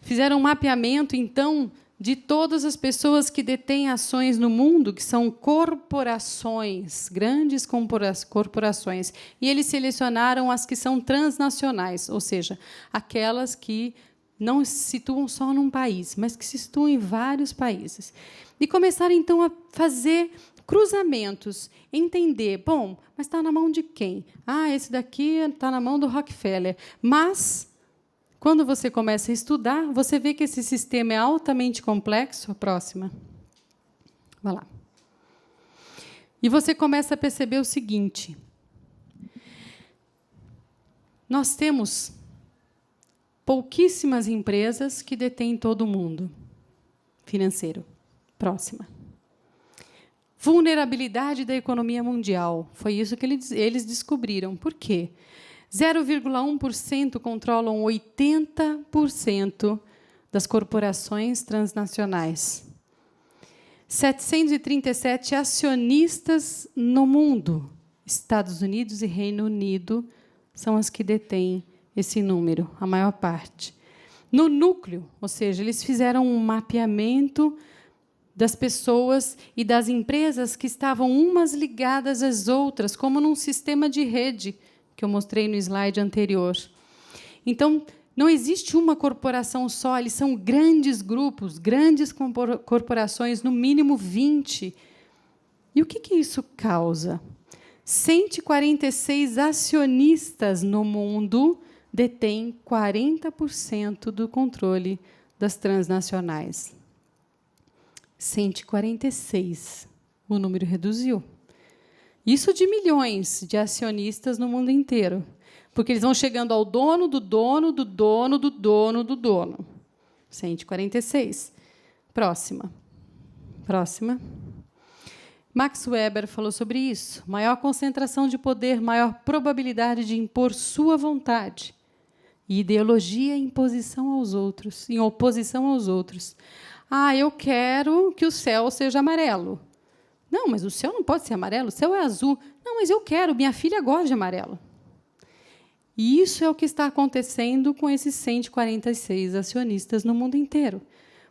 fizeram um mapeamento, então, de todas as pessoas que detêm ações no mundo, que são corporações, grandes corporações. E eles selecionaram as que são transnacionais, ou seja, aquelas que não se situam só num país, mas que se situam em vários países. E começaram, então, a fazer cruzamentos, entender, bom, mas está na mão de quem? Ah, esse daqui está na mão do Rockefeller. Mas, quando você começa a estudar, você vê que esse sistema é altamente complexo. A próxima. Vai lá. E você começa a perceber o seguinte. Nós temos pouquíssimas empresas que detêm todo o mundo financeiro. Próxima. Vulnerabilidade da economia mundial. Foi isso que eles descobriram. Por quê? 0,1% controlam 80% das corporações transnacionais. 737 acionistas no mundo. Estados Unidos e Reino Unido são as que detêm esse número, a maior parte. No núcleo, ou seja, eles fizeram um mapeamento das pessoas e das empresas que estavam umas ligadas às outras, como num sistema de rede, que eu mostrei no slide anterior. Então, não existe uma corporação só, eles são grandes grupos, grandes corporações, no mínimo 20. E o que isso causa? 146 acionistas no mundo detêm 40% do controle das transnacionais. 146. O número reduziu. Isso de milhões de acionistas no mundo inteiro. Porque eles vão chegando ao dono do dono do dono do dono do dono. 146. Próxima. Próxima. Max Weber falou sobre isso. Maior concentração de poder, maior probabilidade de impor sua vontade. E ideologia em oposição aos outros. Ah, eu quero que o céu seja amarelo. Não, mas o céu não pode ser amarelo, o céu é azul. Não, mas eu quero, minha filha gosta de amarelo. E isso é o que está acontecendo com esses 146 acionistas no mundo inteiro.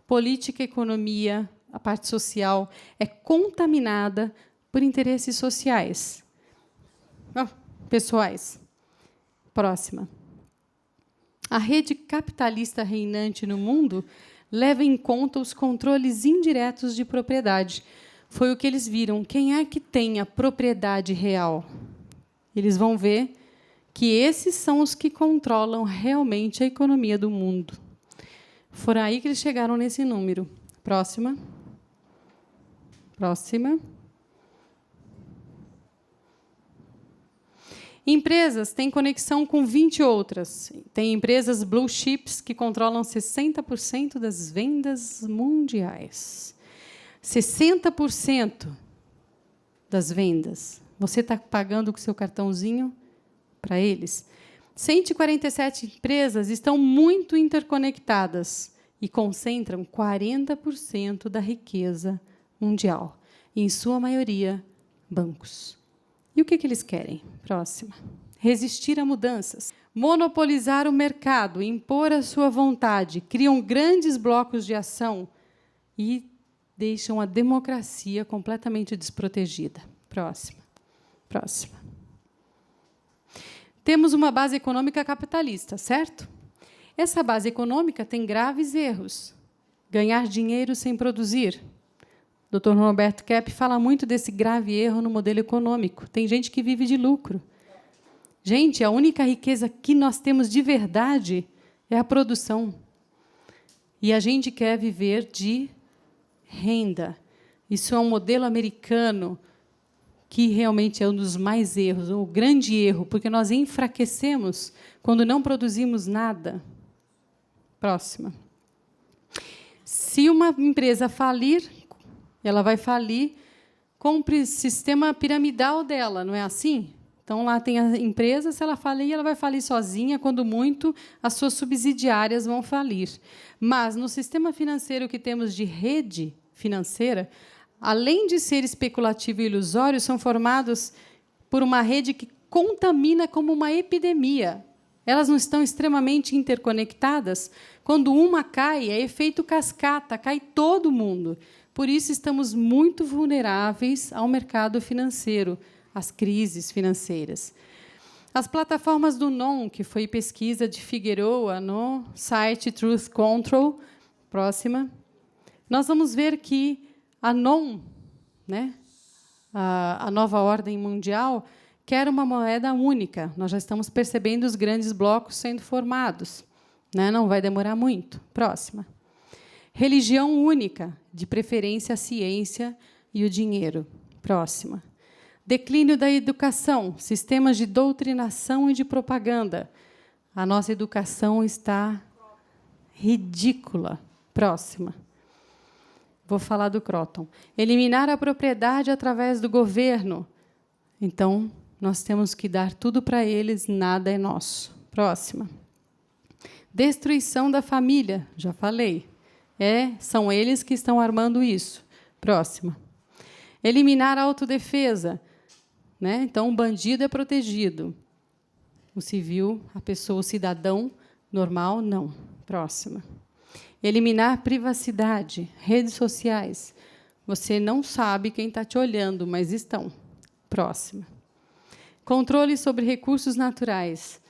Política, economia, a parte social é contaminada por interesses sociais. Pessoais. Próxima. A rede capitalista reinante no mundo leva em conta os controles indiretos de propriedade. Foi o que eles viram. Quem é que tem a propriedade real? Eles vão ver que esses são os que controlam realmente a economia do mundo. Foram aí que eles chegaram nesse número. Próxima. Próxima. Empresas têm conexão com 20 outras. Tem empresas blue chips que controlam 60% das vendas mundiais. 60% das vendas. Você está pagando com o seu cartãozinho para eles. 147 empresas estão muito interconectadas e concentram 40% da riqueza mundial. E, em sua maioria, bancos. E o que eles querem? Próxima. Resistir a mudanças. Monopolizar o mercado, impor a sua vontade, criam grandes blocos de ação e deixam a democracia completamente desprotegida. Próxima. Próxima. Temos uma base econômica capitalista, certo? Essa base econômica tem graves erros. Ganhar dinheiro sem produzir. O Dr. Roberto Kepp fala muito desse grave erro no modelo econômico. Tem gente que vive de lucro. Gente, a única riqueza que nós temos de verdade é a produção. E a gente quer viver de renda. Isso é um modelo americano que realmente é um dos mais erros, o grande erro, porque nós enfraquecemos quando não produzimos nada. Próxima. Se uma empresa falir, ela vai falir com o sistema piramidal dela, não é assim? Então, lá tem a empresa, se ela falir, ela vai falir sozinha, quando muito, as suas subsidiárias vão falir. Mas, no sistema financeiro que temos de rede financeira, além de ser especulativo e ilusório, são formados por uma rede que contamina como uma epidemia. Elas não estão extremamente interconectadas, Quando uma cai, é efeito cascata, cai todo mundo. Por isso, estamos muito vulneráveis ao mercado financeiro, às crises financeiras. As plataformas do NOM, que foi pesquisa de Figueroa no site Truth Control, próxima, nós vamos ver que a NOM, né, a nova ordem mundial, quer uma moeda única. Nós já estamos percebendo os grandes blocos sendo formados. Né? Não vai demorar muito. Próxima. Religião única, de preferência a ciência e o dinheiro. Próxima. Declínio da educação, sistemas de doutrinação e de propaganda. A nossa educação está ridícula. Próxima. Vou falar do Croton. Eliminar a propriedade através do governo. Então, nós temos que dar tudo para eles, nada é nosso. Próxima. Destruição da família, já falei. São eles que estão armando isso. Próxima. Eliminar a autodefesa. Né? Então, o bandido é protegido. O civil, a pessoa, o cidadão normal, não. Próxima. Eliminar privacidade, redes sociais. Você não sabe quem está te olhando, mas estão. Próxima. Controle sobre recursos naturais.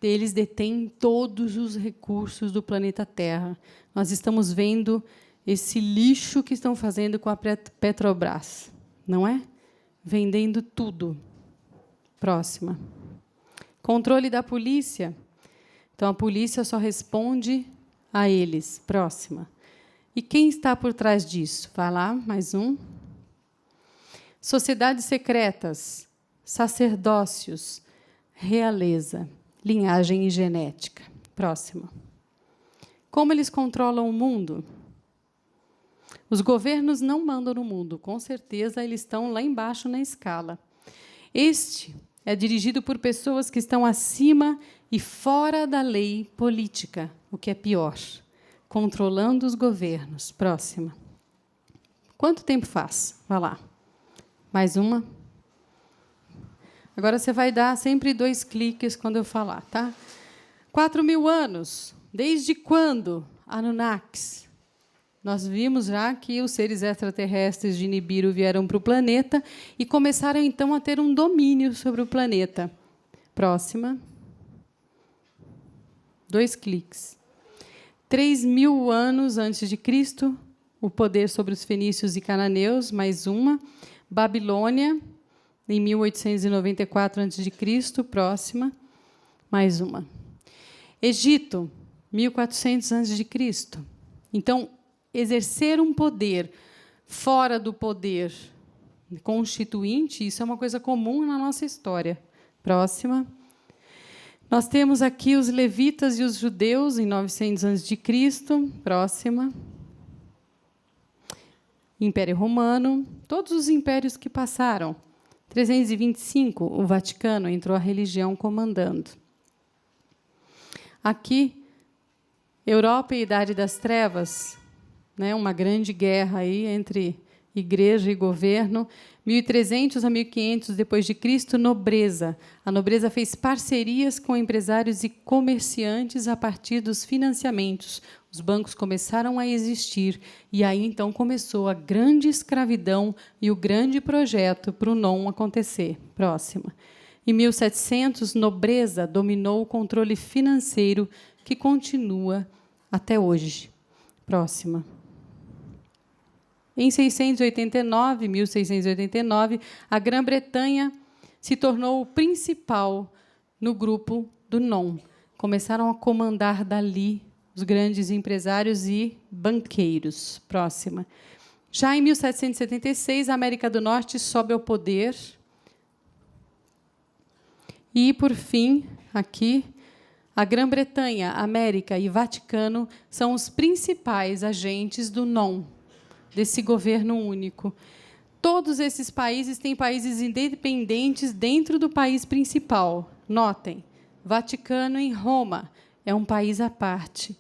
Eles detêm todos os recursos do planeta Terra. Nós estamos vendo esse lixo que estão fazendo com a Petrobras, não é? Vendendo tudo. Próxima. Controle da polícia. Então, a polícia só responde a eles. Próxima. E quem está por trás disso? Vai lá, mais um. Sociedades secretas, sacerdócios, realeza, linhagem e genética. Próximo. Como eles controlam o mundo? Os governos não mandam no mundo. Com certeza, eles estão lá embaixo na escala. Este é dirigido por pessoas que estão acima e fora da lei política, o que é pior. Controlando os governos. Próxima. Quanto tempo faz? Vai lá. Mais uma. Agora, você vai dar sempre 2 cliques quando eu falar, tá? 4.000 anos. Desde quando? Anunnakis. Nós vimos já que os seres extraterrestres de Nibiru vieram para o planeta e começaram, então, a ter um domínio sobre o planeta. Próxima. 2 cliques. 3.000 anos antes de Cristo, o poder sobre os fenícios e cananeus, mais uma. Babilônia, em 1894 a.C., próxima, mais uma. Egito, 1400 a.C. Então, exercer um poder fora do poder constituinte, isso é uma coisa comum na nossa história. Próxima. Nós temos aqui os levitas e os judeus, em 900 a.C. Próxima. Império Romano, todos os impérios que passaram. 325, o Vaticano, entrou a religião comandando. Aqui, Europa e Idade das Trevas, né, uma grande guerra aí entre igreja e governo. 1300 a 1500 depois de Cristo, nobreza. A nobreza fez parcerias com empresários e comerciantes a partir dos financiamentos. Os bancos começaram a existir e aí então começou a grande escravidão e o grande projeto para o não acontecer. Próxima. Em 1700, nobreza dominou o controle financeiro que continua até hoje. Próxima. Em 1689, a Grã-Bretanha se tornou o principal no grupo do NOM. Começaram a comandar dali os grandes empresários e banqueiros. Próxima. Já em 1776, a América do Norte sobe ao poder. E, por fim, aqui, a Grã-Bretanha, América e Vaticano são os principais agentes do NOM, desse governo único. Todos esses países têm países independentes dentro do país principal. Notem, Vaticano em Roma é um país à parte.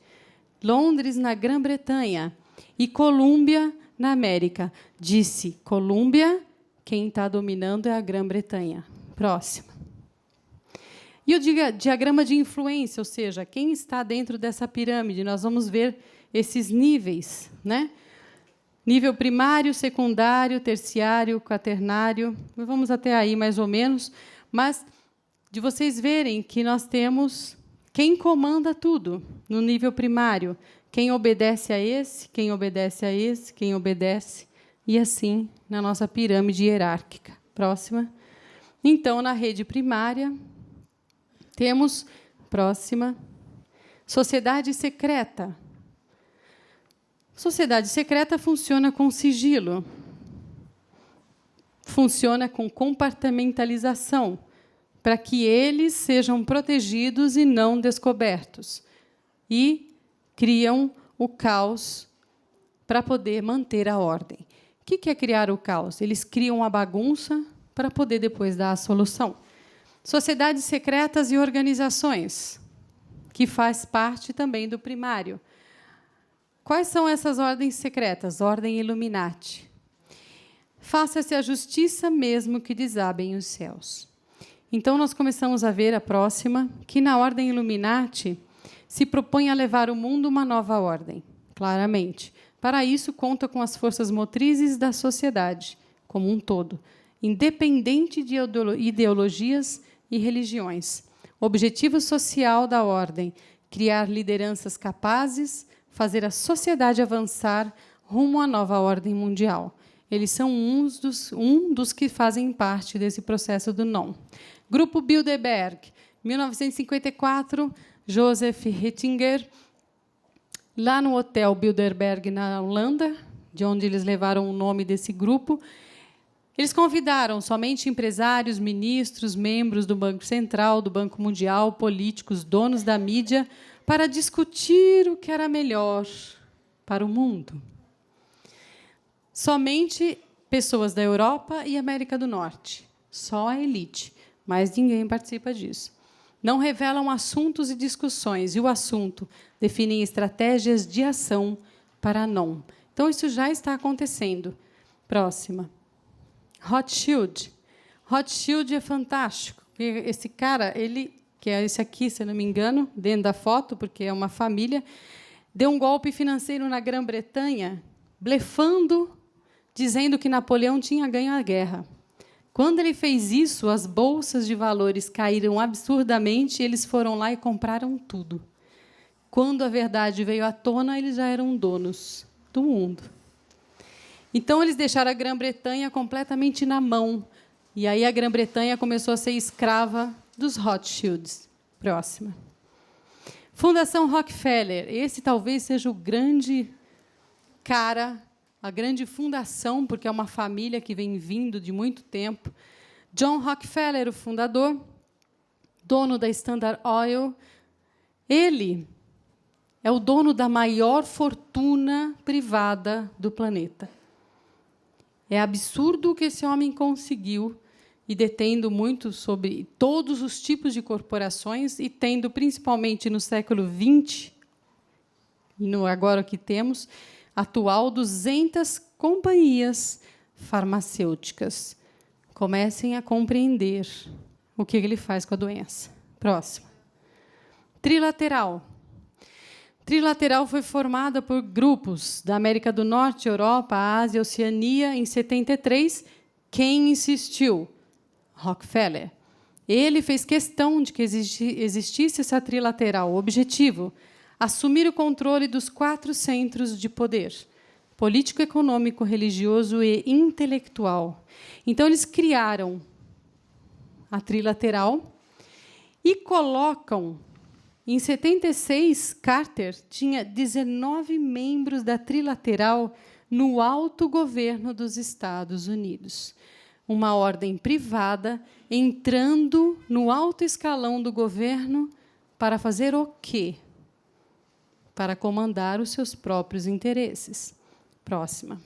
Londres, na Grã-Bretanha, e Colômbia, na América. Disse Colômbia, quem está dominando é a Grã-Bretanha. Próximo. E o diagrama de influência, ou seja, quem está dentro dessa pirâmide, nós vamos ver esses níveis, né? Nível primário, secundário, terciário, quaternário, vamos até aí mais ou menos, mas de vocês verem que nós temos quem comanda tudo no nível primário, quem obedece a esse, quem obedece a esse, quem obedece, e assim na nossa pirâmide hierárquica. Próxima. Então, na rede primária, temos, próxima, sociedade secreta. Sociedade secreta funciona com sigilo, funciona com compartimentalização, para que eles sejam protegidos e não descobertos. E criam o caos para poder manter a ordem. O que é criar o caos? Eles criam a bagunça para poder depois dar a solução. Sociedades secretas e organizações, que faz parte também do primário. Quais são essas ordens secretas? Ordem Illuminati. Faça-se a justiça mesmo que desabem os céus. Então, nós começamos a ver a próxima, que na ordem Illuminati se propõe a levar o mundo a uma nova ordem, claramente. Para isso, conta com as forças motrizes da sociedade, como um todo, independente de ideologias e religiões. Objetivo social da ordem: criar lideranças capazes, fazer a sociedade avançar rumo à nova ordem mundial. Eles são um dos que fazem parte desse processo do não. Grupo Bilderberg, 1954, Joseph Hittinger, lá no Hotel Bilderberg, na Holanda, de onde eles levaram o nome desse grupo. Eles convidaram somente empresários, ministros, membros do Banco Central, do Banco Mundial, políticos, donos da mídia, para discutir o que era melhor para o mundo. Somente pessoas da Europa e América do Norte. Só a elite. Mas ninguém participa disso. Não revelam assuntos e discussões. E o assunto definem estratégias de ação para não. Então, isso já está acontecendo. Próxima. Rothschild. Rothschild é fantástico. Esse cara, ele, que é esse aqui, se não me engano, dentro da foto, porque é uma família, deu um golpe financeiro na Grã-Bretanha, blefando, dizendo que Napoleão tinha ganho a guerra. Quando ele fez isso, as bolsas de valores caíram absurdamente e eles foram lá e compraram tudo. Quando a verdade veio à tona, eles já eram donos do mundo. Então, eles deixaram a Grã-Bretanha completamente na mão. E aí a Grã-Bretanha começou a ser escrava dos Rothschilds. Próxima. Fundação Rockefeller. Esse talvez seja o grande cara, a grande fundação, porque é uma família que vem vindo de muito tempo. John Rockefeller, o fundador, dono da Standard Oil. Ele é o dono da maior fortuna privada do planeta. É absurdo o que esse homem conseguiu, e detendo muito sobre todos os tipos de corporações, e tendo, principalmente no século XX, e no agora que temos, atual, 200 companhias farmacêuticas. Comecem a compreender o que ele faz com a doença. Próximo. Trilateral. Trilateral foi formada por grupos da América do Norte, Europa, Ásia, Oceania, em 73. Quem insistiu? Rockefeller. Ele fez questão de que existisse essa trilateral. O objetivo: assumir o controle dos 4 centros de poder: político, econômico, religioso e intelectual. Então, eles criaram a trilateral e colocam... Em 76, Carter tinha 19 membros da trilateral no alto governo dos Estados Unidos. Uma ordem privada entrando no alto escalão do governo para fazer o quê? Para comandar os seus próprios interesses. Próxima.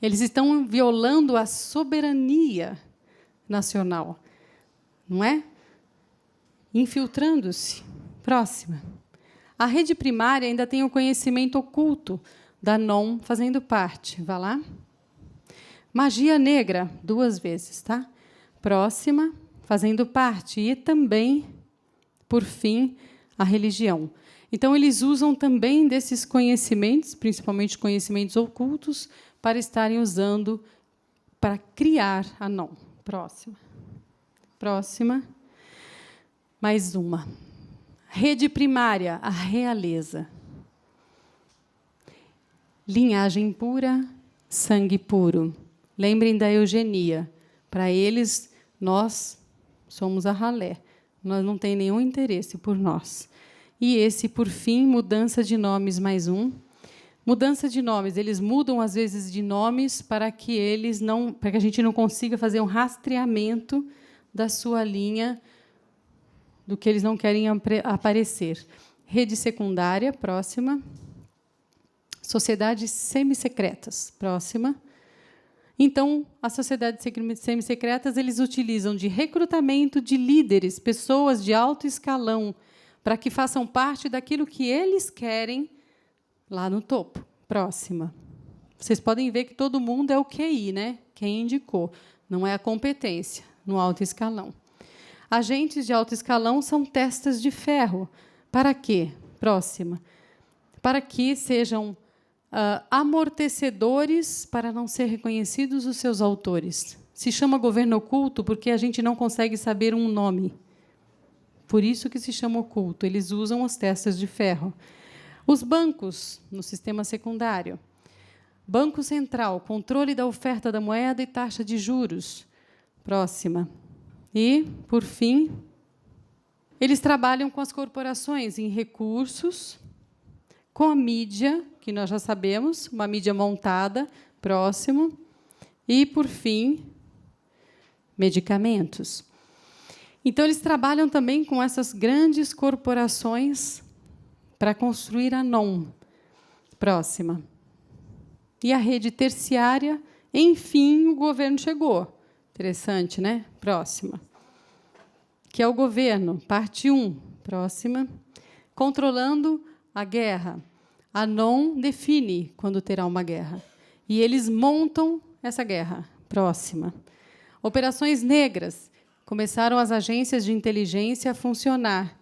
Eles estão violando a soberania nacional, não é? Infiltrando-se. Próxima. A rede primária ainda tem o conhecimento oculto da NOM fazendo parte. Vá lá. Magia negra, 2 vezes, tá? Próxima. fazendo parte, e também, por fim, a religião. Então, eles usam também desses conhecimentos, principalmente conhecimentos ocultos, para estarem usando para criar a Anon. Próxima. Próxima. Mais uma. Rede primária, a realeza. Linhagem pura, sangue puro. Lembrem da eugenia. Para eles, nós somos a ralé. Nós não tem nenhum interesse por nós. E esse, por fim, mudança de nomes, mais um. Mudança de nomes. Eles mudam, às vezes, de nomes para que a gente não consiga fazer um rastreamento da sua linha, do que eles não querem aparecer. Rede secundária, próxima. Sociedades semissecretas, próxima. Então, as sociedades semissecretas, eles utilizam de recrutamento de líderes, pessoas de alto escalão, para que façam parte daquilo que eles querem lá no topo. Próxima. Vocês podem ver que todo mundo é o QI, né? Quem indicou. Não é a competência no alto escalão. Agentes de alto escalão são testas de ferro. Para quê? Próxima. Para que sejam amortecedores para não ser reconhecidos os seus autores. Se chama governo oculto porque a gente não consegue saber um nome. Por isso que se chama oculto. Eles usam as testas de ferro. Os bancos, no sistema secundário. Banco Central, controle da oferta da moeda e taxa de juros. Próxima. E, por fim, eles trabalham com as corporações em recursos, com a mídia, que nós já sabemos, uma mídia montada, próximo, e, por fim, medicamentos. Então, eles trabalham também com essas grandes corporações para construir a Anon. Próxima. E a rede terciária, enfim, o governo chegou. Interessante, né? Próxima. Que é o governo, parte 1. Próxima. Controlando a guerra. A Anon define quando terá uma guerra. E eles montam essa guerra. Próxima. Operações negras. Começaram as agências de inteligência a funcionar.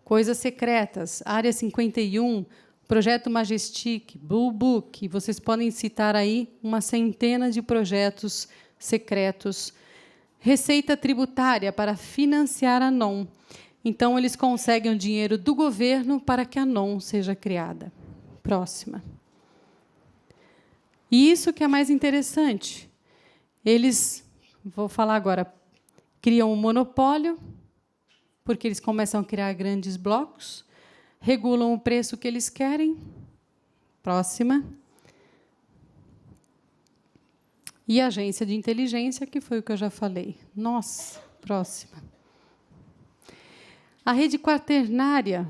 Coisas secretas. Área 51, Projeto Majestic, Blue Book. Vocês podem citar aí uma centena de projetos secretos. Receita tributária para financiar a Anon. Então, eles conseguem o dinheiro do governo para que a Anon seja criada. Próxima. E isso que é mais interessante. Eles, vou falar agora, criam um monopólio, porque eles começam a criar grandes blocos, regulam o preço que eles querem. Próxima. E a agência de inteligência, que foi o que eu já falei. Nossa, próxima. A rede quaternária,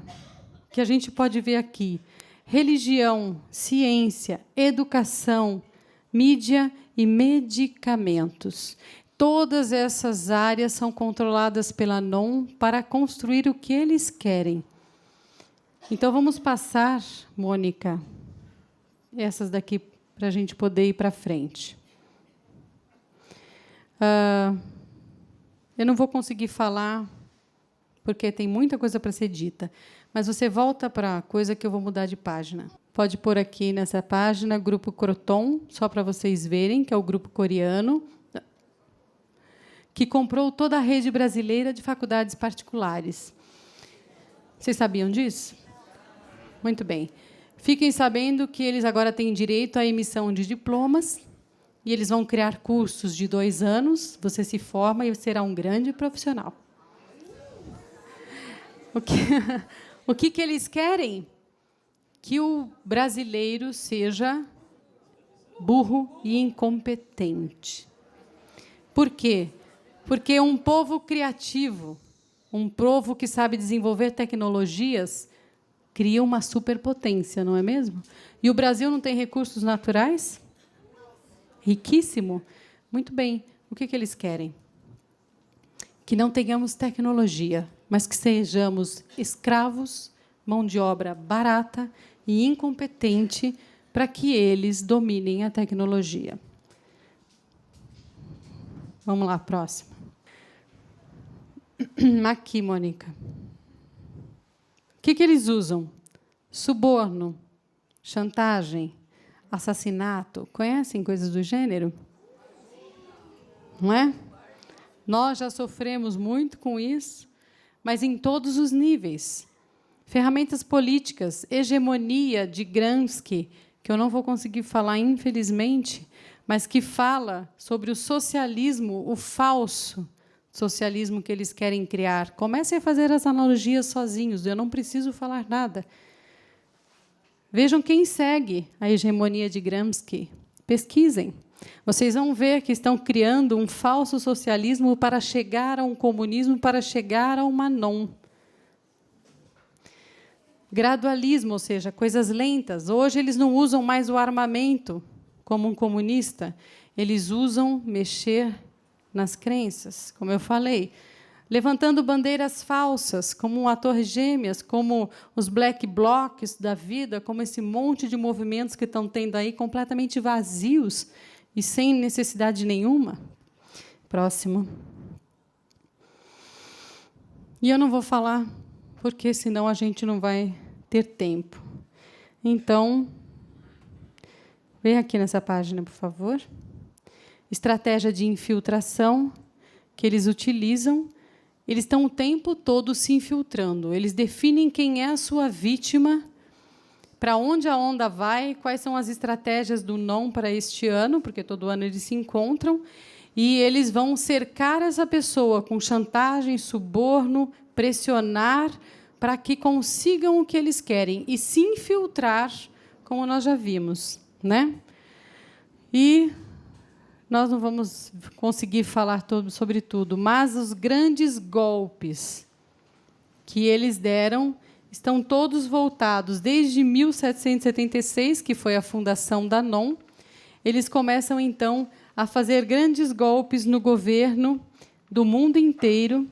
que a gente pode ver aqui, religião, ciência, educação, mídia e medicamentos. Todas essas áreas são controladas pela Anon para construir o que eles querem. Então, vamos passar, Mônica, essas daqui para a gente poder ir para frente. Eu não vou conseguir falar, porque tem muita coisa para ser dita, mas você volta para a coisa que eu vou mudar de página. Pode pôr aqui nessa página, Grupo Croton, só para vocês verem, que é o grupo coreano, que comprou toda a rede brasileira de faculdades particulares. Vocês sabiam disso? Muito bem. Fiquem sabendo que eles agora têm direito à emissão de diplomas, e eles vão criar cursos de 2 anos, você se forma e será um grande profissional. O que eles querem? Que o brasileiro seja burro e incompetente. Por quê? Porque um povo criativo, um povo que sabe desenvolver tecnologias, cria uma superpotência, não é mesmo? E o Brasil não tem recursos naturais? Riquíssimo? Muito bem. O que eles querem? Que não tenhamos tecnologia, mas que sejamos escravos, mão de obra barata e incompetente para que eles dominem a tecnologia. Vamos lá, próximo. Aqui, Mônica. O que eles usam? Suborno, chantagem, assassinato. Conhecem coisas do gênero? Não é? Nós já sofremos muito com isso, mas em todos os níveis. Ferramentas políticas, hegemonia de Gramsci, que eu não vou conseguir falar, infelizmente, mas que fala sobre o socialismo, o falso socialismo que eles querem criar. Comecem a fazer as analogias sozinhos, eu não preciso falar nada. Vejam quem segue a hegemonia de Gramsci. Pesquisem. Vocês vão ver que estão criando um falso socialismo para chegar a um comunismo, para chegar a uma non. Gradualismo, ou seja, coisas lentas. Hoje eles não usam mais o armamento como um comunista, eles usam mexer nas crenças, como eu falei, levantando bandeiras falsas, como a Torre Gêmeas, como os Black Blocs da vida, como esse monte de movimentos que estão tendo aí completamente vazios e sem necessidade nenhuma. Próximo. E eu não vou falar, porque senão a gente não vai ter tempo. Então, vem aqui nessa página, por favor. Estratégia de infiltração que eles utilizam. Eles estão o tempo todo se infiltrando. Eles definem quem é a sua vítima, para onde a onda vai, quais são as estratégias do não para este ano, porque todo ano eles se encontram, e eles vão cercar essa pessoa com chantagem, suborno, pressionar, para que consigam o que eles querem, e se infiltrar, como nós já vimos, né? E nós não vamos conseguir falar sobre tudo, mas os grandes golpes que eles deram estão todos voltados, desde 1776, que foi a fundação da NON, eles começam, então, a fazer grandes golpes no governo do mundo inteiro,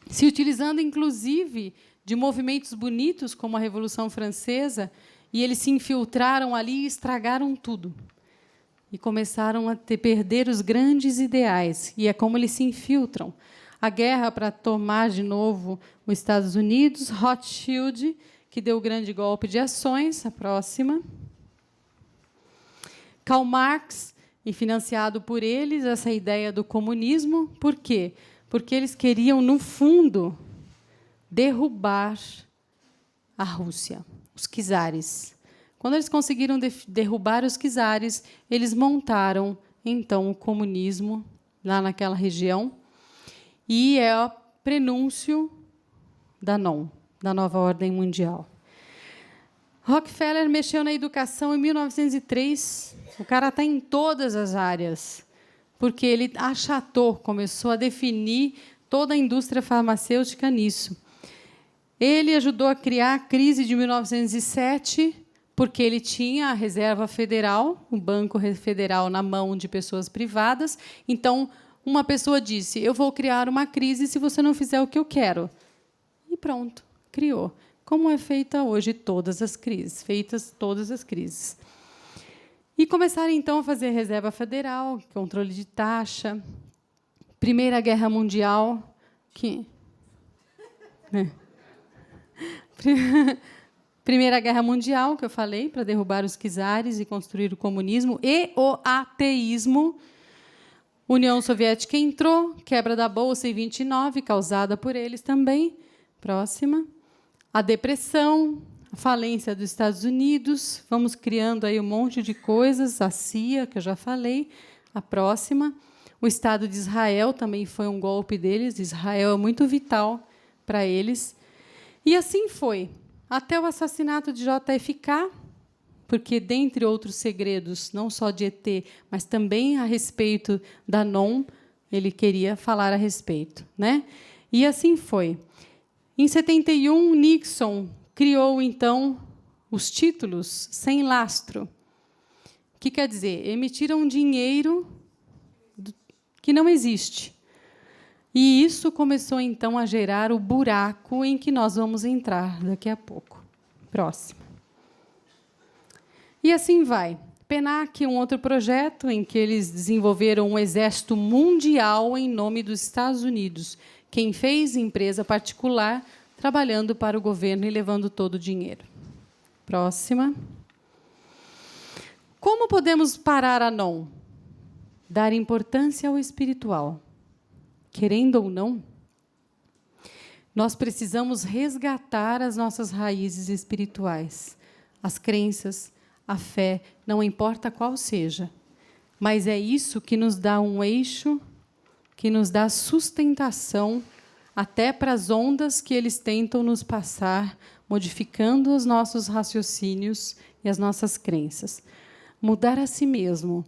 se utilizando, inclusive, de movimentos bonitos, como a Revolução Francesa, e eles se infiltraram ali e estragaram tudo. E começaram a perder os grandes ideais. E é como eles se infiltram. A guerra para tomar de novo os Estados Unidos, Rothschild, que deu o grande golpe de ações, a próxima. Karl Marx, e financiado por eles, essa ideia do comunismo. Por quê? Porque eles queriam, no fundo, derrubar a Rússia, os czares. Quando eles conseguiram derrubar os czares, eles montaram, então, o comunismo lá naquela região, e é o prenúncio da NON, da nova ordem mundial. Rockefeller mexeu na educação em 1903. O cara está em todas as áreas, porque ele achatou, começou a definir toda a indústria farmacêutica nisso. Ele ajudou a criar a crise de 1907, porque ele tinha a Reserva Federal, o Banco Federal, na mão de pessoas privadas. Então, uma pessoa disse, eu vou criar uma crise se você não fizer o que eu quero. E pronto, criou. Como é feita hoje todas as crises, feitas todas as crises. E começaram, então, a fazer Reserva Federal, controle de taxa, Primeira Guerra Mundial, que... Primeira Guerra Mundial, que eu falei, para derrubar os czares e construir o comunismo, e o ateísmo. União Soviética entrou, quebra da Bolsa em 29, causada por eles também. Próxima. A depressão, a falência dos Estados Unidos. Vamos criando aí um monte de coisas. A CIA, que eu já falei. A próxima. O Estado de Israel também foi um golpe deles. Israel é muito vital para eles. E assim foi. Até o assassinato de JFK, porque, dentre outros segredos, não só de ET, mas também a respeito da NON, ele queria falar a respeito, né? E assim foi. Em 71, Nixon criou, então, os títulos sem lastro. O que quer dizer? Emitiram dinheiro que não existe. E isso começou, então, a gerar o buraco em que nós vamos entrar daqui a pouco. Próximo. E assim vai. PENAC, um outro projeto em que eles desenvolveram um exército mundial em nome dos Estados Unidos, Quem fez? Empresa particular, trabalhando para o governo e levando todo o dinheiro. Próxima. Como podemos parar a não? Dar importância ao espiritual. Querendo ou não, nós precisamos resgatar as nossas raízes espirituais, as crenças, a fé, não importa qual seja, mas é isso que nos dá um eixo, que nos dá sustentação até para as ondas que eles tentam nos passar, modificando os nossos raciocínios e as nossas crenças. Mudar a si mesmo.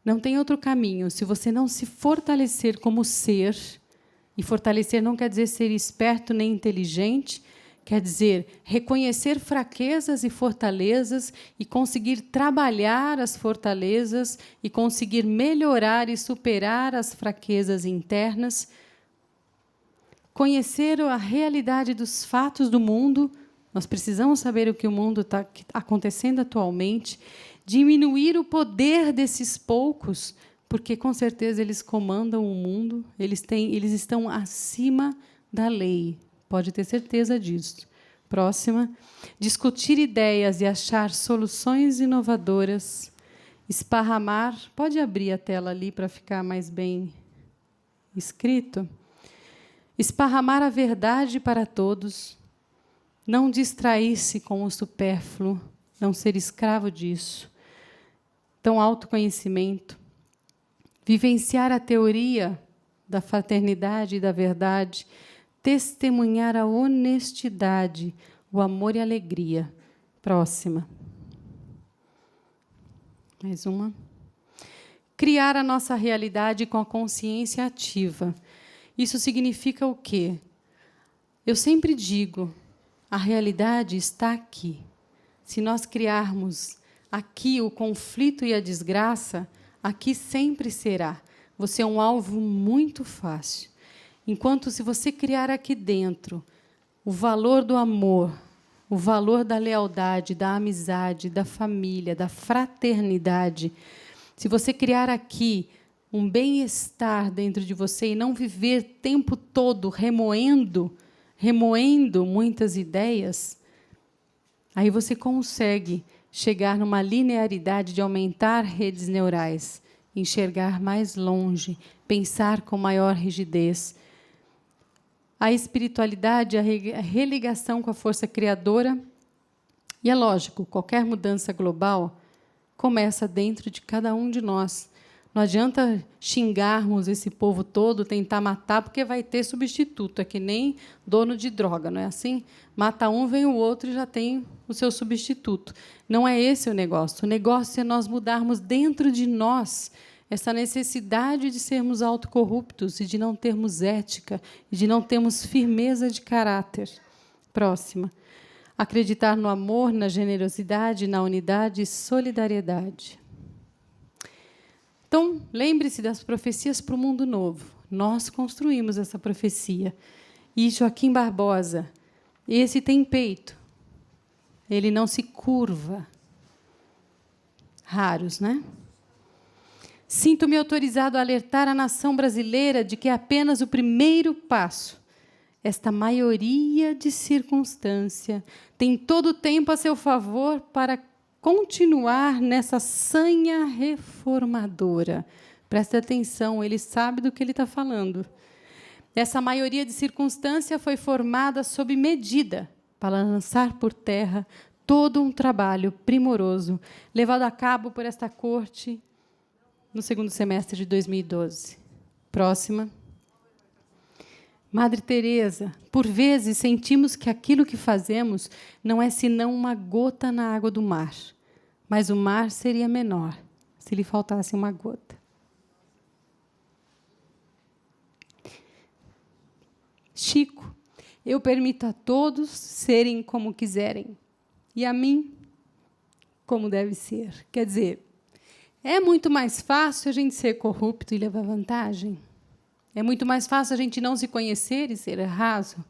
Não tem outro caminho. Se você não se fortalecer como ser, e fortalecer não quer dizer ser esperto nem inteligente, quer dizer reconhecer fraquezas e fortalezas e conseguir trabalhar as fortalezas e conseguir melhorar e superar as fraquezas internas, conhecer a realidade dos fatos do mundo. Nós precisamos saber o que o mundo está acontecendo atualmente, diminuir o poder desses poucos, porque, com certeza, eles comandam o mundo, eles estão acima da lei. Pode ter certeza disso. Próxima. Discutir ideias e achar soluções inovadoras. Esparramar. Pode abrir a tela ali para ficar mais bem escrito. Esparramar a verdade para todos. Não distrair-se com o supérfluo. Não ser escravo disso. Então, autoconhecimento. Vivenciar a teoria da fraternidade e da verdade, testemunhar a honestidade, o amor e a alegria. Próxima. Mais uma. Criar a nossa realidade com a consciência ativa. Isso significa o quê? Eu sempre digo, a realidade está aqui. Se nós criarmos aqui o conflito e a desgraça, aqui sempre será. Você é um alvo muito fácil. Enquanto, se você criar aqui dentro o valor do amor, o valor da lealdade, da amizade, da família, da fraternidade, se você criar aqui um bem-estar dentro de você e não viver o tempo todo remoendo muitas ideias, aí você consegue chegar numa linearidade de aumentar redes neurais, enxergar mais longe, pensar com maior rigidez. A espiritualidade, a religação com a força criadora. E é lógico, qualquer mudança global começa dentro de cada um de nós. Não adianta xingarmos esse povo todo, tentar matar, porque vai ter substituto. É que nem dono de droga, não é assim? Mata um, vem o outro e já tem o seu substituto. Não é esse o negócio. O negócio é nós mudarmos dentro de nós essa necessidade de sermos autocorruptos e de não termos ética, e de não termos firmeza de caráter. Próxima. Acreditar no amor, na generosidade, na unidade e solidariedade. Então, lembre-se das profecias para o mundo novo. Nós construímos essa profecia. E Joaquim Barbosa, esse tem peito. Ele não se curva. Raros, né? Sinto-me autorizado a alertar a nação brasileira de que é apenas o primeiro passo. Esta maioria de circunstância tem todo o tempo a seu favor para continuar nessa sanha reformadora. Presta atenção, ele sabe do que ele está falando. Essa maioria de circunstância foi formada sob medida para lançar por terra todo um trabalho primoroso levado a cabo por esta corte no segundo semestre de 2012. Próxima. Madre Teresa, por vezes sentimos que aquilo que fazemos não é senão uma gota na água do mar, mas o mar seria menor se lhe faltasse uma gota. Chico, eu permito a todos serem como quiserem, e a mim como deve ser. Quer dizer, é muito mais fácil a gente ser corrupto e levar vantagem? É muito mais fácil a gente não se conhecer e ser raso?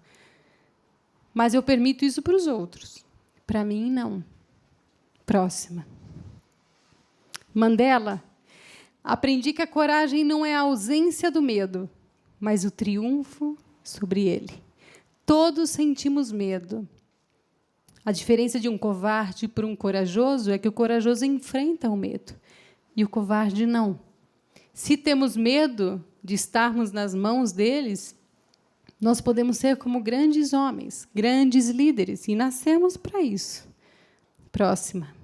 Mas eu permito isso para os outros. Para mim, não. Próxima. Mandela, aprendi que a coragem não é a ausência do medo, mas o triunfo sobre ele. Todos sentimos medo. A diferença de um covarde para um corajoso é que o corajoso enfrenta o medo e o covarde não. Se temos medo de estarmos nas mãos deles, nós podemos ser como grandes homens, grandes líderes, e nascemos para isso. Próxima.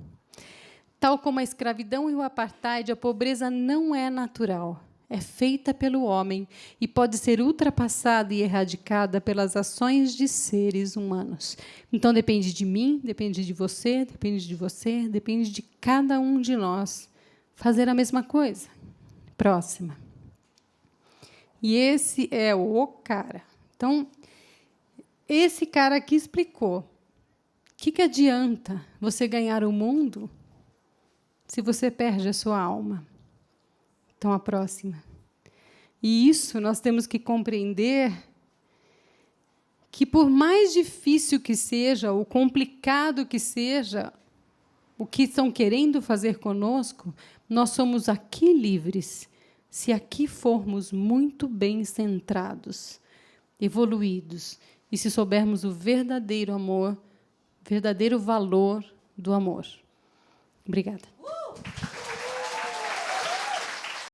Tal como a escravidão e o apartheid, a pobreza não é natural. É feita pelo homem e pode ser ultrapassada e erradicada pelas ações de seres humanos. Então, depende de mim, depende de você, depende de cada um de nós fazer a mesma coisa. Próxima. E esse é o cara. Então, esse cara aqui explicou. O que adianta você ganhar o mundo se você perde a sua alma? Então, a próxima. E isso nós temos que compreender que, por mais difícil que seja, ou complicado que seja, o que estão querendo fazer conosco, nós somos aqui livres, se aqui formos muito bem centrados, evoluídos, e se soubermos o verdadeiro amor, verdadeiro valor do amor. Obrigada.